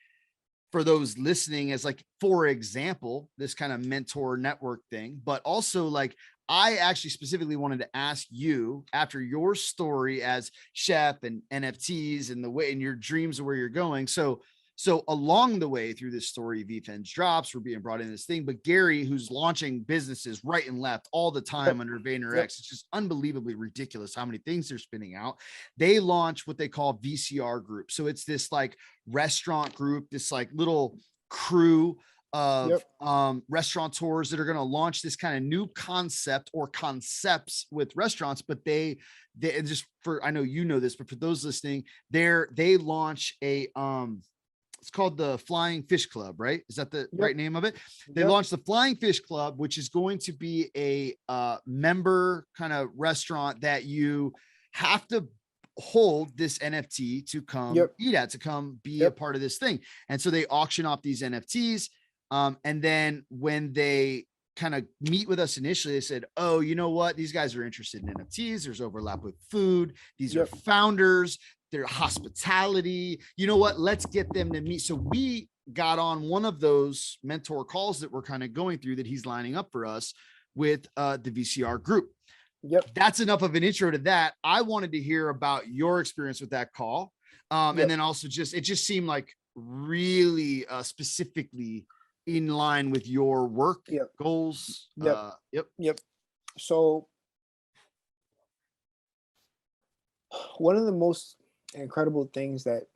for those listening, as like, for example, this kind of mentor network thing, but also like, I actually specifically wanted to ask you, after your story as chef and NFTs and the way and your dreams of where you're going. So along the way through this story, VeeFriends drops, we're being brought in this thing, but Gary, who's launching businesses right and left all the time under VaynerX, it's just unbelievably ridiculous how many things they're spinning out. They launch what they call VCR group. So it's this like restaurant group, this like little crew of restaurateurs that are going to launch this kind of new concept or concepts with restaurants. But they just, for, I know you know this, but for those listening, they launch a it's called the Flying Fish Club, right? Is that the right name of it? They launched the Flying Fish Club, which is going to be a member kind of restaurant that you have to hold this NFT to come eat at, to come be a part of this thing. And so they auction off these NFTs. And then when they kind of meet with us initially, they said, oh, you know what? These guys are interested in NFTs. There's overlap with food. These are founders. Their hospitality, you know what? Let's get them to meet. So we got on one of those mentor calls that we're kind of going through that he's lining up for us with the VCR group. That's enough of an intro to that. I wanted to hear about your experience with that call. And then also it just seemed like really specifically in line with your work goals. So one of the most incredible things that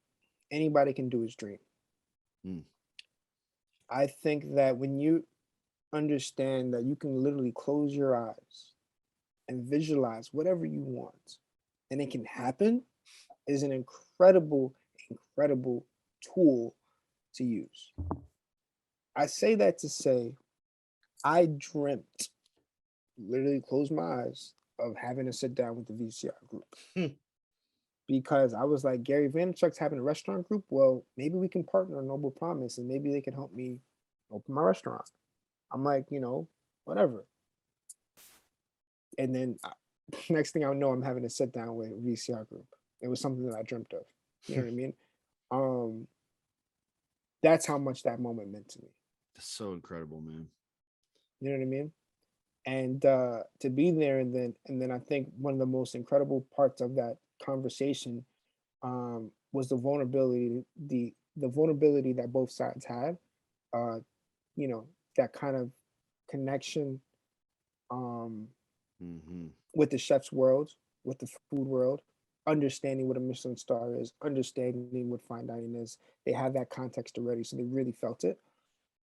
anybody can do is dream. I think that when you understand that you can literally close your eyes and visualize whatever you want and it can happen, is an incredible tool to use. I say that to say I dreamt, literally closed my eyes, of having to sit down with the VCR group. Because I was like, Gary Vaynerchuk's having a restaurant group. Well, maybe we can partner on Noble Promise and maybe they can help me open my restaurant. I'm like, whatever. And then next thing I know, I'm having to sit down with VCR group. It was something that I dreamt of. You know what I mean? That's how much that moment meant to me. That's so incredible, man. You know what I mean? And to be there, and then I think one of the most incredible parts of that conversation was the vulnerability, the vulnerability that both sides had. That kind of connection with the chef's world, with the food world, understanding what a Michelin star is, understanding what fine dining is. They had that context already, so they really felt it.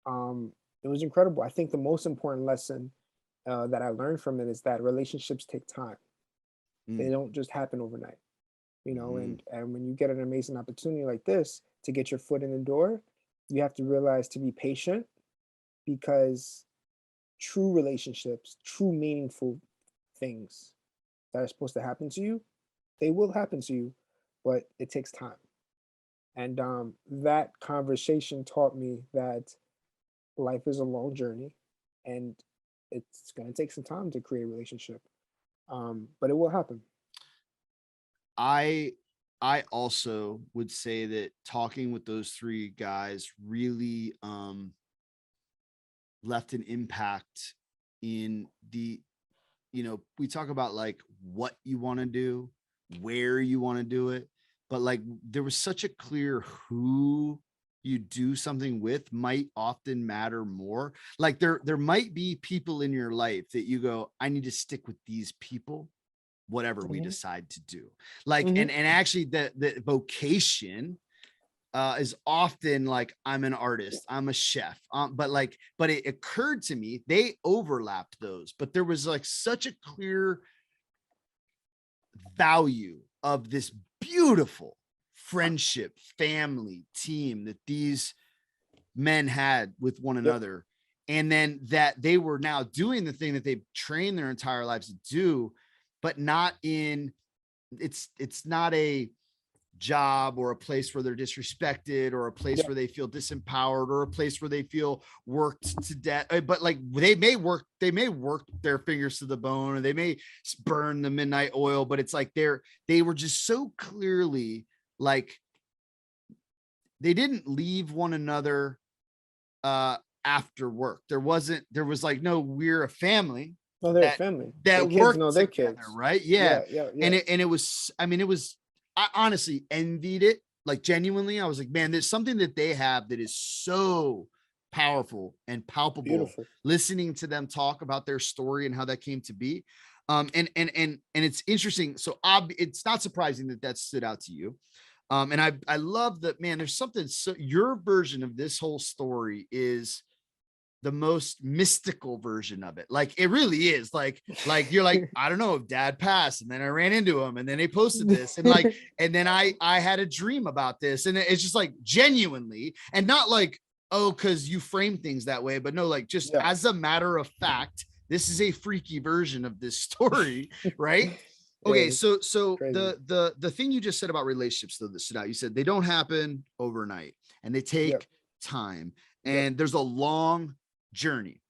It was incredible. I think the most important lesson that I learned from it is that relationships take time. They don't just happen overnight, and when you get an amazing opportunity like this to get your foot in the door, you have to realize to be patient, because true relationships, true meaningful things that are supposed to happen to you, they will happen to you, but it takes time. And that conversation taught me that life is a long journey, and it's going to take some time to create a relationship. But it will happen. I I also would say that talking with those three guys really left an impact in the, we talk about like what you want to do, where you want to do it, but like there was such a clear who you do something with might often matter more. Like there might be people in your life that you go, I need to stick with these people whatever we Mhm, decide to do. Like mhm. and actually the vocation is often like I'm an artist, I'm a chef, but it occurred to me they overlapped those, but there was like such a clear value of this beautiful friendship, family, team that these men had with one Yep. another. And then that they were now doing the thing that they've trained their entire lives to do, but not in it's not a job or a place where they're disrespected or a place Yep. where they feel disempowered or a place where they feel worked to death. But like they may work their fingers to the bone, or they may burn the midnight oil, but it's like they were just so clearly like they didn't leave one another after work. There was like, no, we're a family No, they're a that family. Their that kids worked know their together, kids. right? Yeah. Yeah, yeah, yeah. And it was, I mean, it was, I honestly envied it. Like genuinely, I was like, man, there's something that they have that is so powerful and palpable. Beautiful. Listening to them talk about their story and how that came to be. And it's interesting. So it's not surprising that that stood out to you. And I love that, man, there's something, so your version of this whole story is the most mystical version of it. Like it really is like you're like, I don't know if dad passed and then I ran into him and then they posted this and like, and then I had a dream about this. And it's just like genuinely, and not like, oh, cause you frame things that way, but no, like just Yeah. as a matter of fact, this is a freaky version of this story. Right. Okay, It's so crazy. the thing you just said about relationships though that stood out, you said they don't happen overnight and they Yep. take time Yep. and there's a long journey.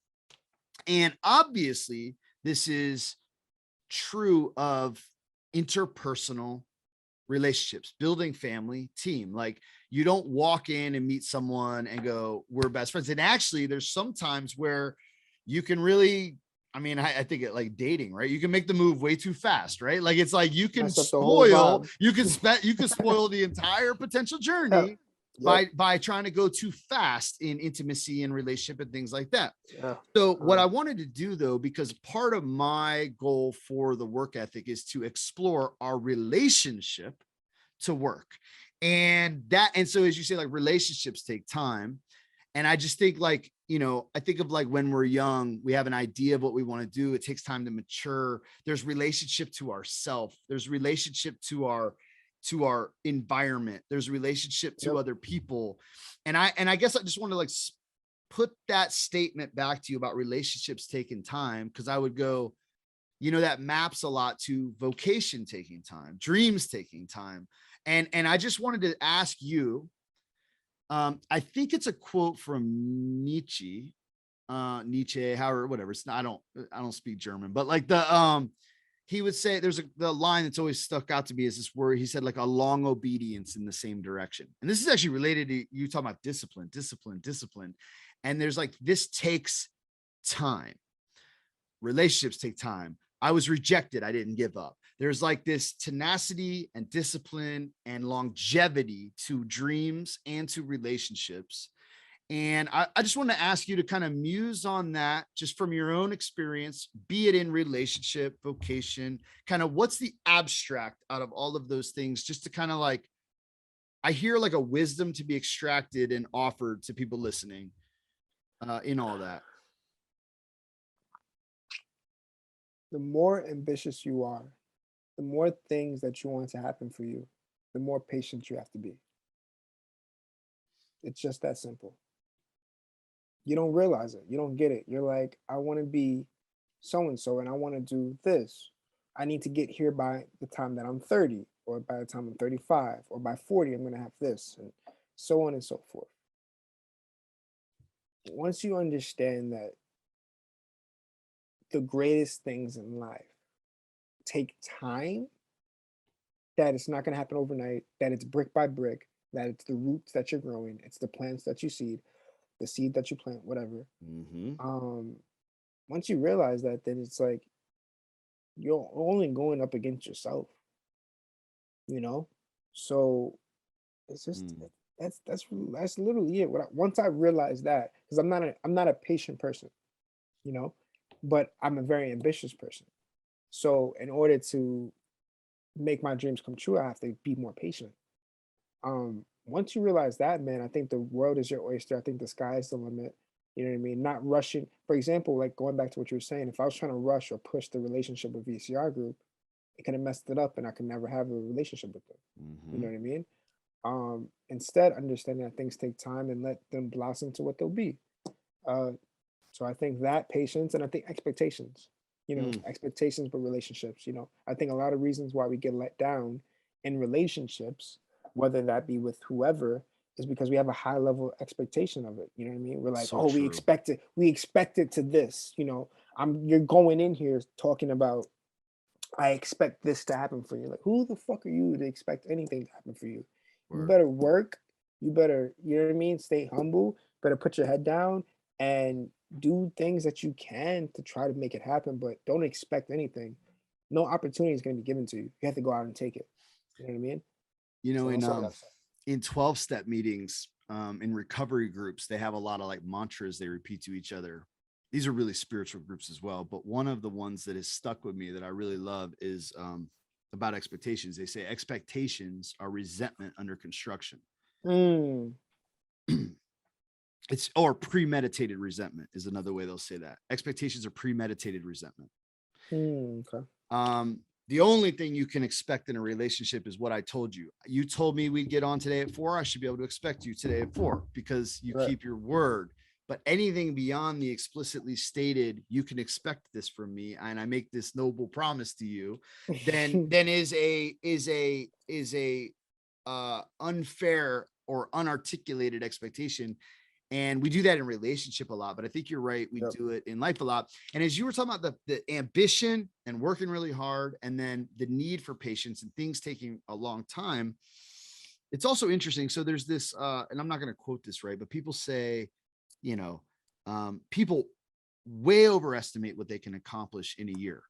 And obviously, this is true of interpersonal relationships, building family, team. Like you don't walk in and meet someone and go, we're best friends. And actually, there's sometimes where you can really, I mean, I think it like dating, right? You can make the move way too fast, right? Like it's like you can Mess up the whole spoil, vibe. you can spoil the entire potential Yeah. journey Yep. by trying to go too fast in intimacy and relationship and things like that. Yeah. So what I wanted to do though, because part of my goal for the work ethic is to explore our relationship to work. And so as you say, like relationships take time. And I just think like, I think of like when we're young, we have an idea of what we want to do. It takes time to mature. There's relationship to ourself. There's relationship to our environment. There's relationship to Yep. other people. And I guess I just want to like put that statement back to you about relationships taking time. Cause I would go, that maps a lot to vocation taking time, dreams taking time. And I just wanted to ask you, I think it's a quote from Nietzsche, however, whatever. It's not, I don't speak German, but like he would say the line that's always stuck out to me is this word. He said like a long obedience in the same direction. And this is actually related to you talking about discipline. And there's like, this takes time. Relationships take time. I was rejected. I didn't give up. There's like this tenacity and discipline and longevity to dreams and to relationships. And I just want to ask you to kind of muse on that just from your own experience, be it in relationship, vocation, kind of what's the abstract out of all of those things, just to kind of like, I hear like a wisdom to be extracted and offered to people listening in all that. The more ambitious you are, the more things that you want to happen for you, the more patient you have to be. It's just that simple. You don't realize it. You don't get it. You're like, I want to be so and so, and I want to do this. I need to get here by the time that I'm 30, or by the time I'm 35, or by 40, I'm going to have this, and so on and so forth. Once you understand that the greatest things in life take time, that it's not going to happen overnight, that it's brick by brick, that it's the roots that you're growing, it's the plants that you seed, the seed that you plant, whatever. Once you realize that, then it's like you're only going up against yourself, you know? So it's just that's literally it. Once I realized that, because I'm not a patient person, you know, but I'm a very ambitious person. So in order to make my dreams come true, I have to be more patient. Once you realize that, man, I think the world is your oyster. I think the sky is the limit. You know what I mean? Not rushing. For example, like going back to what you were saying, if I was trying to rush or push the relationship with VCR group, it could have messed it up and I could never have a relationship with them. You know what I mean? Instead, understanding that things take time and let them blossom to what they'll be. So I think that patience, and I think expectations, expectations, but relationships, I think a lot of reasons why we get let down in relationships, whether that be with whoever, is because we have a high level expectation of it. You know what I mean? We're like, So oh, true. we expect it to this, you're going in here talking about, I expect this to happen for you. Like, who the fuck are you to expect anything to happen for you? You better work. You better, you know what I mean? Stay humble. Better put your head down and do things that you can to try to make it happen, but don't expect anything. No opportunity is going to be given to you. You have to go out and take it. You know what I mean? So that's all I gotta say. In 12-step meetings, in recovery groups, they have a lot of like mantras they repeat to each other. These are really spiritual groups as well. But one of the ones that has stuck with me that I really love is about expectations. They say expectations are resentment under construction. It's, or premeditated resentment is another way they'll say that. Expectations are premeditated resentment. Okay. The only thing you can expect in a relationship is what I told you. You told me we'd get on today at 4. I should be able to expect you today at 4 because you keep your word. But anything beyond the explicitly stated, you can expect this from me, and I make this noble promise to you, then is a unfair or unarticulated expectation. And we do that in relationship a lot, but I think you're right. We do it in life a lot. And as you were talking about the ambition and working really hard, and then the need for patience and things taking a long time, it's also interesting. So there's this, and I'm not going to quote this right, but people say, people way overestimate what they can accomplish in a year,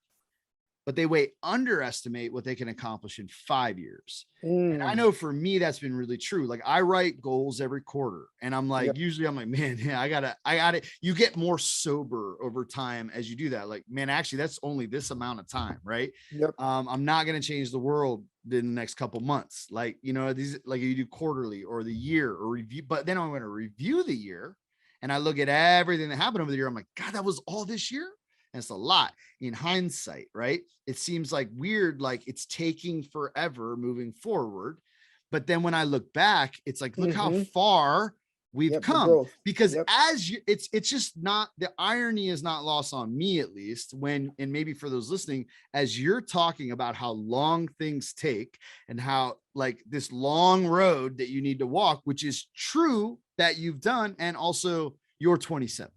but they way underestimate what they can accomplish in 5 years. And I know for me, that's been really true. Like I write goals every quarter, and I'm like, usually I'm like, man, yeah, I gotta, you get more sober over time as you do that. Like, man, actually that's only this amount of time. Right. I'm not going to change the world in the next couple months. Like, these, like you do quarterly or the year or review, but then I'm going to review the year. And I look at everything that happened over the year. I'm like, God, that was all this year. And it's a lot in hindsight, right? It seems like weird, like it's taking forever moving forward. But then when I look back, it's like, look how far we've come, because as you, it's just not, the irony is not lost on me, at least when, and maybe for those listening, as you're talking about how long things take and how like this long road that you need to walk, which is true that you've done. And also you're 27.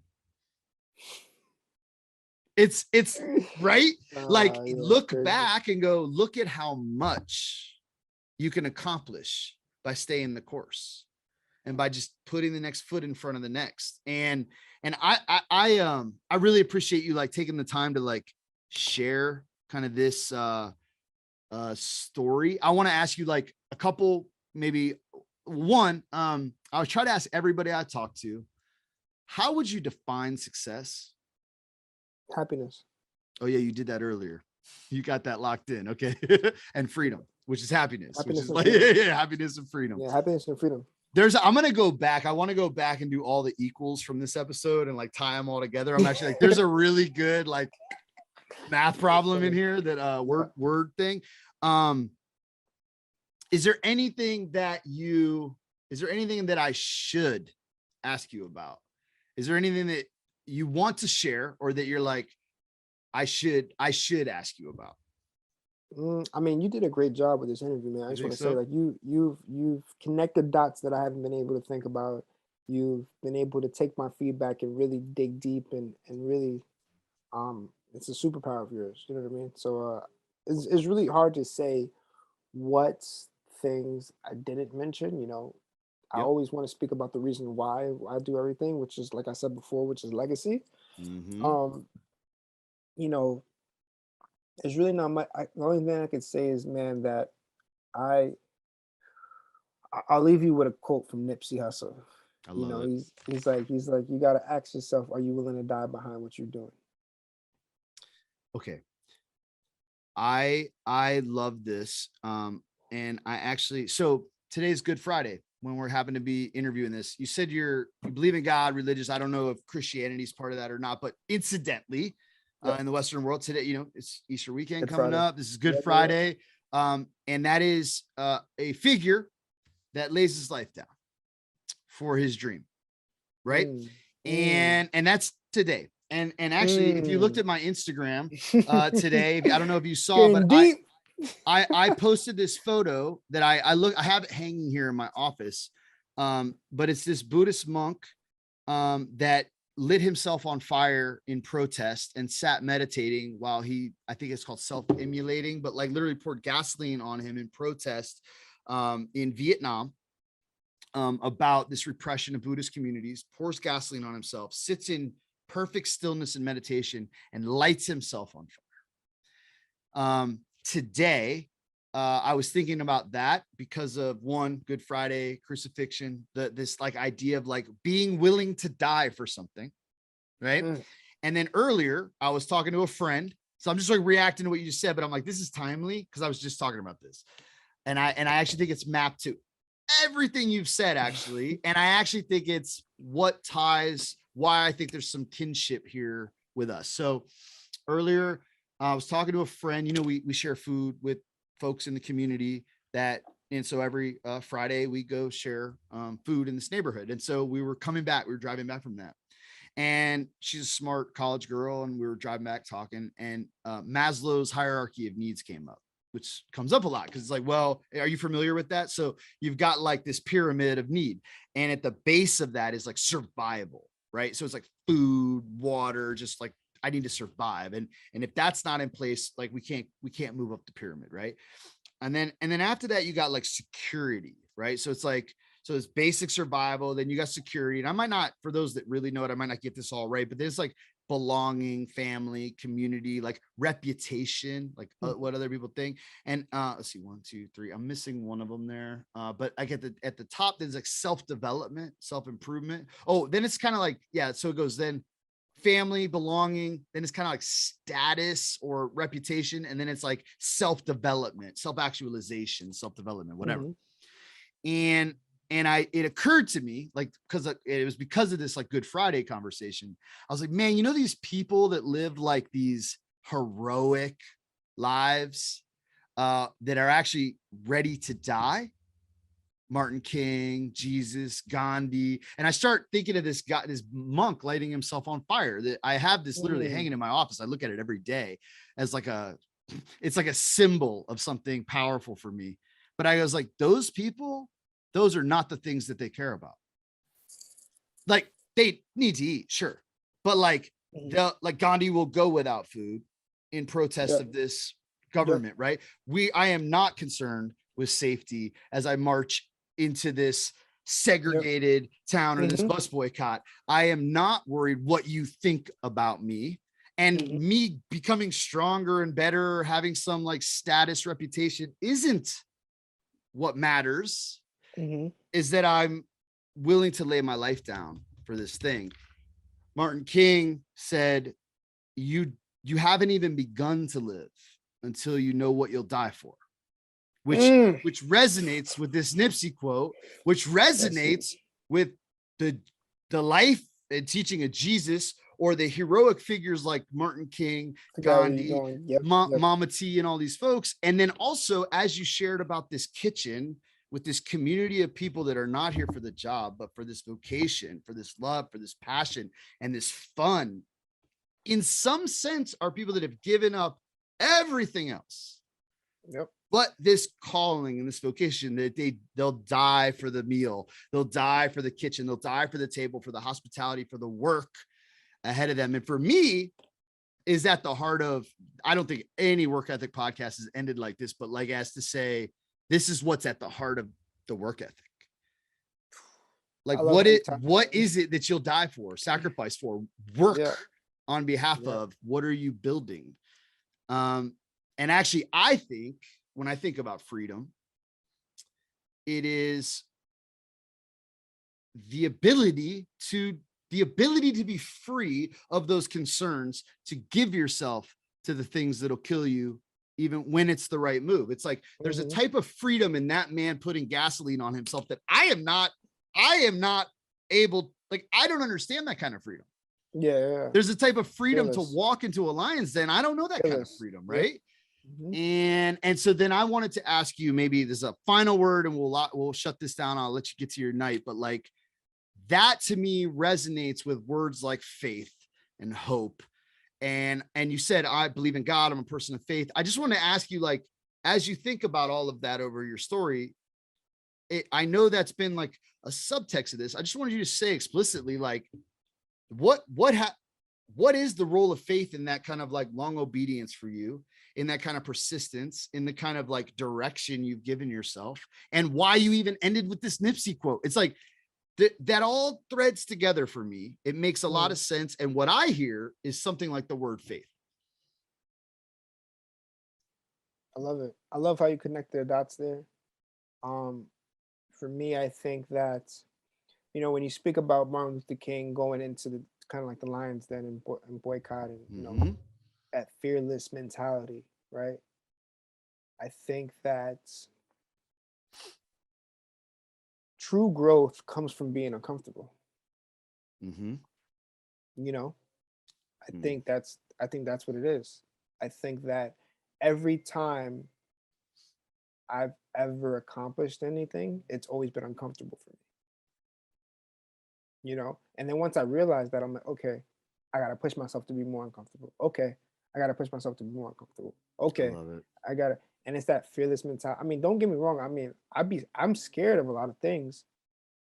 It's right. Like look back and go, look at how much you can accomplish by staying the course and by just putting the next foot in front of the next. And I really appreciate you like taking the time to like share kind of this story. I want to ask you like a couple, maybe one, I was trying to ask everybody I talked to, how would you define success? Happiness. Oh yeah, you did that earlier. You got that locked in. Okay. And freedom, which is happiness, which is like happiness and freedom. Yeah, happiness and freedom. I'm going to go back. I want to go back and do all the equals from this episode and like tie them all together. I'm actually like, there's a really good like math problem in here that word thing. Is there anything that I should ask you about? Is there anything that you want to share or that you're like, I should ask you about? I mean, you did a great job with this interview, man. I You just think want to say, so? like, you've connected dots that I haven't been able to think about. You've been able to take my feedback and really dig deep and really, it's a superpower of yours. You know what I mean? So, it's really hard to say what things I didn't mention. I Yep. always want to speak about the reason why I do everything, which is like I said before, which is legacy. Mm-hmm. Um, you know, there's really not much. The only thing I could say is, man, that I I'll leave you with a quote from Nipsey Hussle. I love it. He's like you got to ask yourself, are you willing to die behind what you're doing? Okay. I love this. And I actually, so today's Good Friday when we're happen to be interviewing this. You said you believe in God, religious. I don't know if Christianity is part of that or not, but incidentally, Yep. in the Western world today, it's Easter weekend Good coming Friday. up. This is Good Yep, yep. Friday. And that is a figure that lays his life down for his dream, right? And that's today. And actually, if you looked at my Instagram today, I don't know if you saw, Getting but deep. I posted this photo that I have it hanging here in my office. But it's this Buddhist monk that lit himself on fire in protest and sat meditating while I think it's called self-immolating, but like literally poured gasoline on him in protest in Vietnam about this repression of Buddhist communities, pours gasoline on himself, sits in perfect stillness and meditation, and lights himself on fire. Today, I was thinking about that because of one, Good Friday, crucifixion, this like idea of like being willing to die for something, right? And then earlier, I was talking to a friend, so I'm just like reacting to what you just said, but I'm like, this is timely because I was just talking about this, and I actually think it's mapped to everything you've said, actually, and I actually think it's what ties why I think there's some kinship here with us. So earlier, I was talking to a friend. We share food with folks in the community and so every Friday we go share food in this neighborhood. And so we were driving back from that. And she's a smart college girl, and we were driving back talking, and Maslow's hierarchy of needs came up, which comes up a lot because it's like, well, are you familiar with that? So you've got like this pyramid of need, and at the base of that is like survival, right? So it's like food, water, just like I need to survive, and if that's not in place, like we can't move up the pyramid, right? And then after that, you got like security, right? So it's like, so it's basic survival, then you got security. And I might not, for those that really know it, I might not get this all right, but there's like belonging, family, community, like reputation, like what other people think. And let's see, 1, 2, 3. I'm missing one of them there. But I get at the top, there's like self-development, self-improvement. Oh, then it's kind of like, yeah. So it goes then family, belonging, then it's kind of like status or reputation, and then it's like self-development, self-actualization, self-development, whatever. And it occurred to me, like, because it was because of this like Good Friday conversation, I was like, man, these people that live like these heroic lives that are actually ready to die, Martin King, Jesus, Gandhi. And I start thinking of this guy, this monk lighting himself on fire. That I have this literally hanging in my office. I look at it every day as like it's like a symbol of something powerful for me. But I was like, those people, those are not the things that they care about. Like they need to eat, sure. But like like Gandhi will go without food in protest of this government, right? I am not concerned with safety as I march into this segregated town or this bus boycott. I am not worried what you think about me, and me becoming stronger and better, having some like status, reputation isn't what matters. Is that I'm willing to lay my life down for this thing. Martin King said, you haven't even begun to live until you know what you'll die for. Which resonates with this Nipsey quote, which resonates with the life and teaching of Jesus, or the heroic figures like Martin King, Gandhi, Mama T, and all these folks. And then also, as you shared about this kitchen with this community of people that are not here for the job, but for this vocation, for this love, for this passion, and this fun, in some sense, are people that have given up everything else Yep. But this calling and this vocation, that they'll die for the meal, they'll die for the kitchen, they'll die for the table, for the hospitality, for the work ahead of them. And for me, is at the heart of, I don't think any work ethic podcast has ended like this, but like as to say, this is what's at the heart of the work ethic. Like what is it that you'll die for, sacrifice for, work on behalf of? What are you building? And actually, I think when I think about freedom, it is the ability to be free of those concerns, to give yourself to the things that'll kill you, even when it's the right move. It's like there's a type of freedom in that man putting gasoline on himself that I am not able, like, I don't understand that kind of freedom. Yeah. There's a type of freedom to walk into a lion's den. I don't know that kind of freedom, right? And so then I wanted to ask you, maybe there's a final word and we'll shut this down. I'll let you get to your night, but like that to me resonates with words like faith and hope. And you said, I believe in God, I'm a person of faith. I just want to ask you, like, as you think about all of that over your story, I know that's been like a subtext of this. I just wanted you to say explicitly, like, what is the role of faith in that kind of like long obedience for you, in that kind of persistence, in the kind of like direction you've given yourself, and why you even ended with this Nipsey quote? It's like that all threads together for me. It makes a lot of sense. And what I hear is something like the word faith. I love it. I love how you connect the dots there. For me, I think that, you know, when you speak about Martin Luther King going into the kind of like the Lions Den and boycotting, you know, that fearless mentality, right? I think that true growth comes from being uncomfortable. You know, I think that's what it is. I think that every time I've ever accomplished anything, it's always been uncomfortable for me. You know, and then once I realized that, I'm like, okay, I gotta push myself to be more uncomfortable. Okay, I gotta push myself to be more uncomfortable. Okay, I gotta, and it's that fearless mentality. I mean, don't get me wrong. I mean, I'm scared of a lot of things,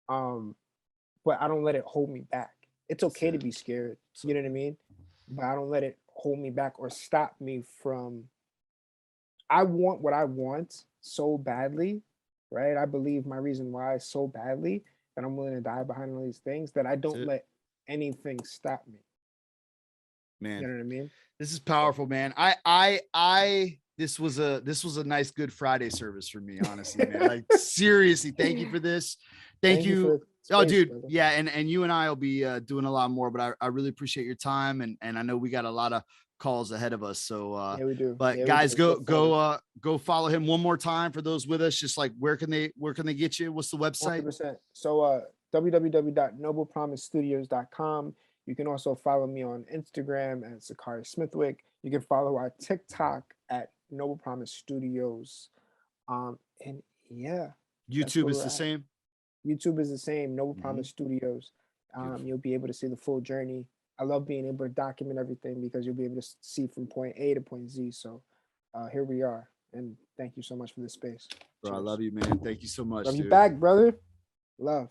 but I don't let it hold me back. It's okay to be scared. You know what I mean? But I don't let it hold me back or stop me from. I want what I want so badly, right? I believe my reason why so badly that I'm willing to die behind all these things, that I don't let anything stop me. Man, you know what I mean? This is powerful, man. This was a nice Good Friday service for me, honestly, man. Like, seriously, thank you for this. Thank you. Oh, dude. Brother. Yeah. And you and I will be doing a lot more, but I really appreciate your time. And I know we got a lot of calls ahead of us. So yeah, we do. But yeah, guys, go follow him one more time for those with us. Just like, where can they get you? What's the website? 100%. So www.noblepromisestudios.com. You can also follow me on Instagram at Sakari Smithwick. You can follow our TikTok at Noble Promise Studios. And yeah, YouTube is the same. YouTube is the same, Noble Promise Studios. You'll be able to see the full journey. I love being able to document everything because you'll be able to see from point A to point Z. So here we are. And thank you so much for this space. Bro, I love you, man. Thank you so much. Love you back, brother. Love.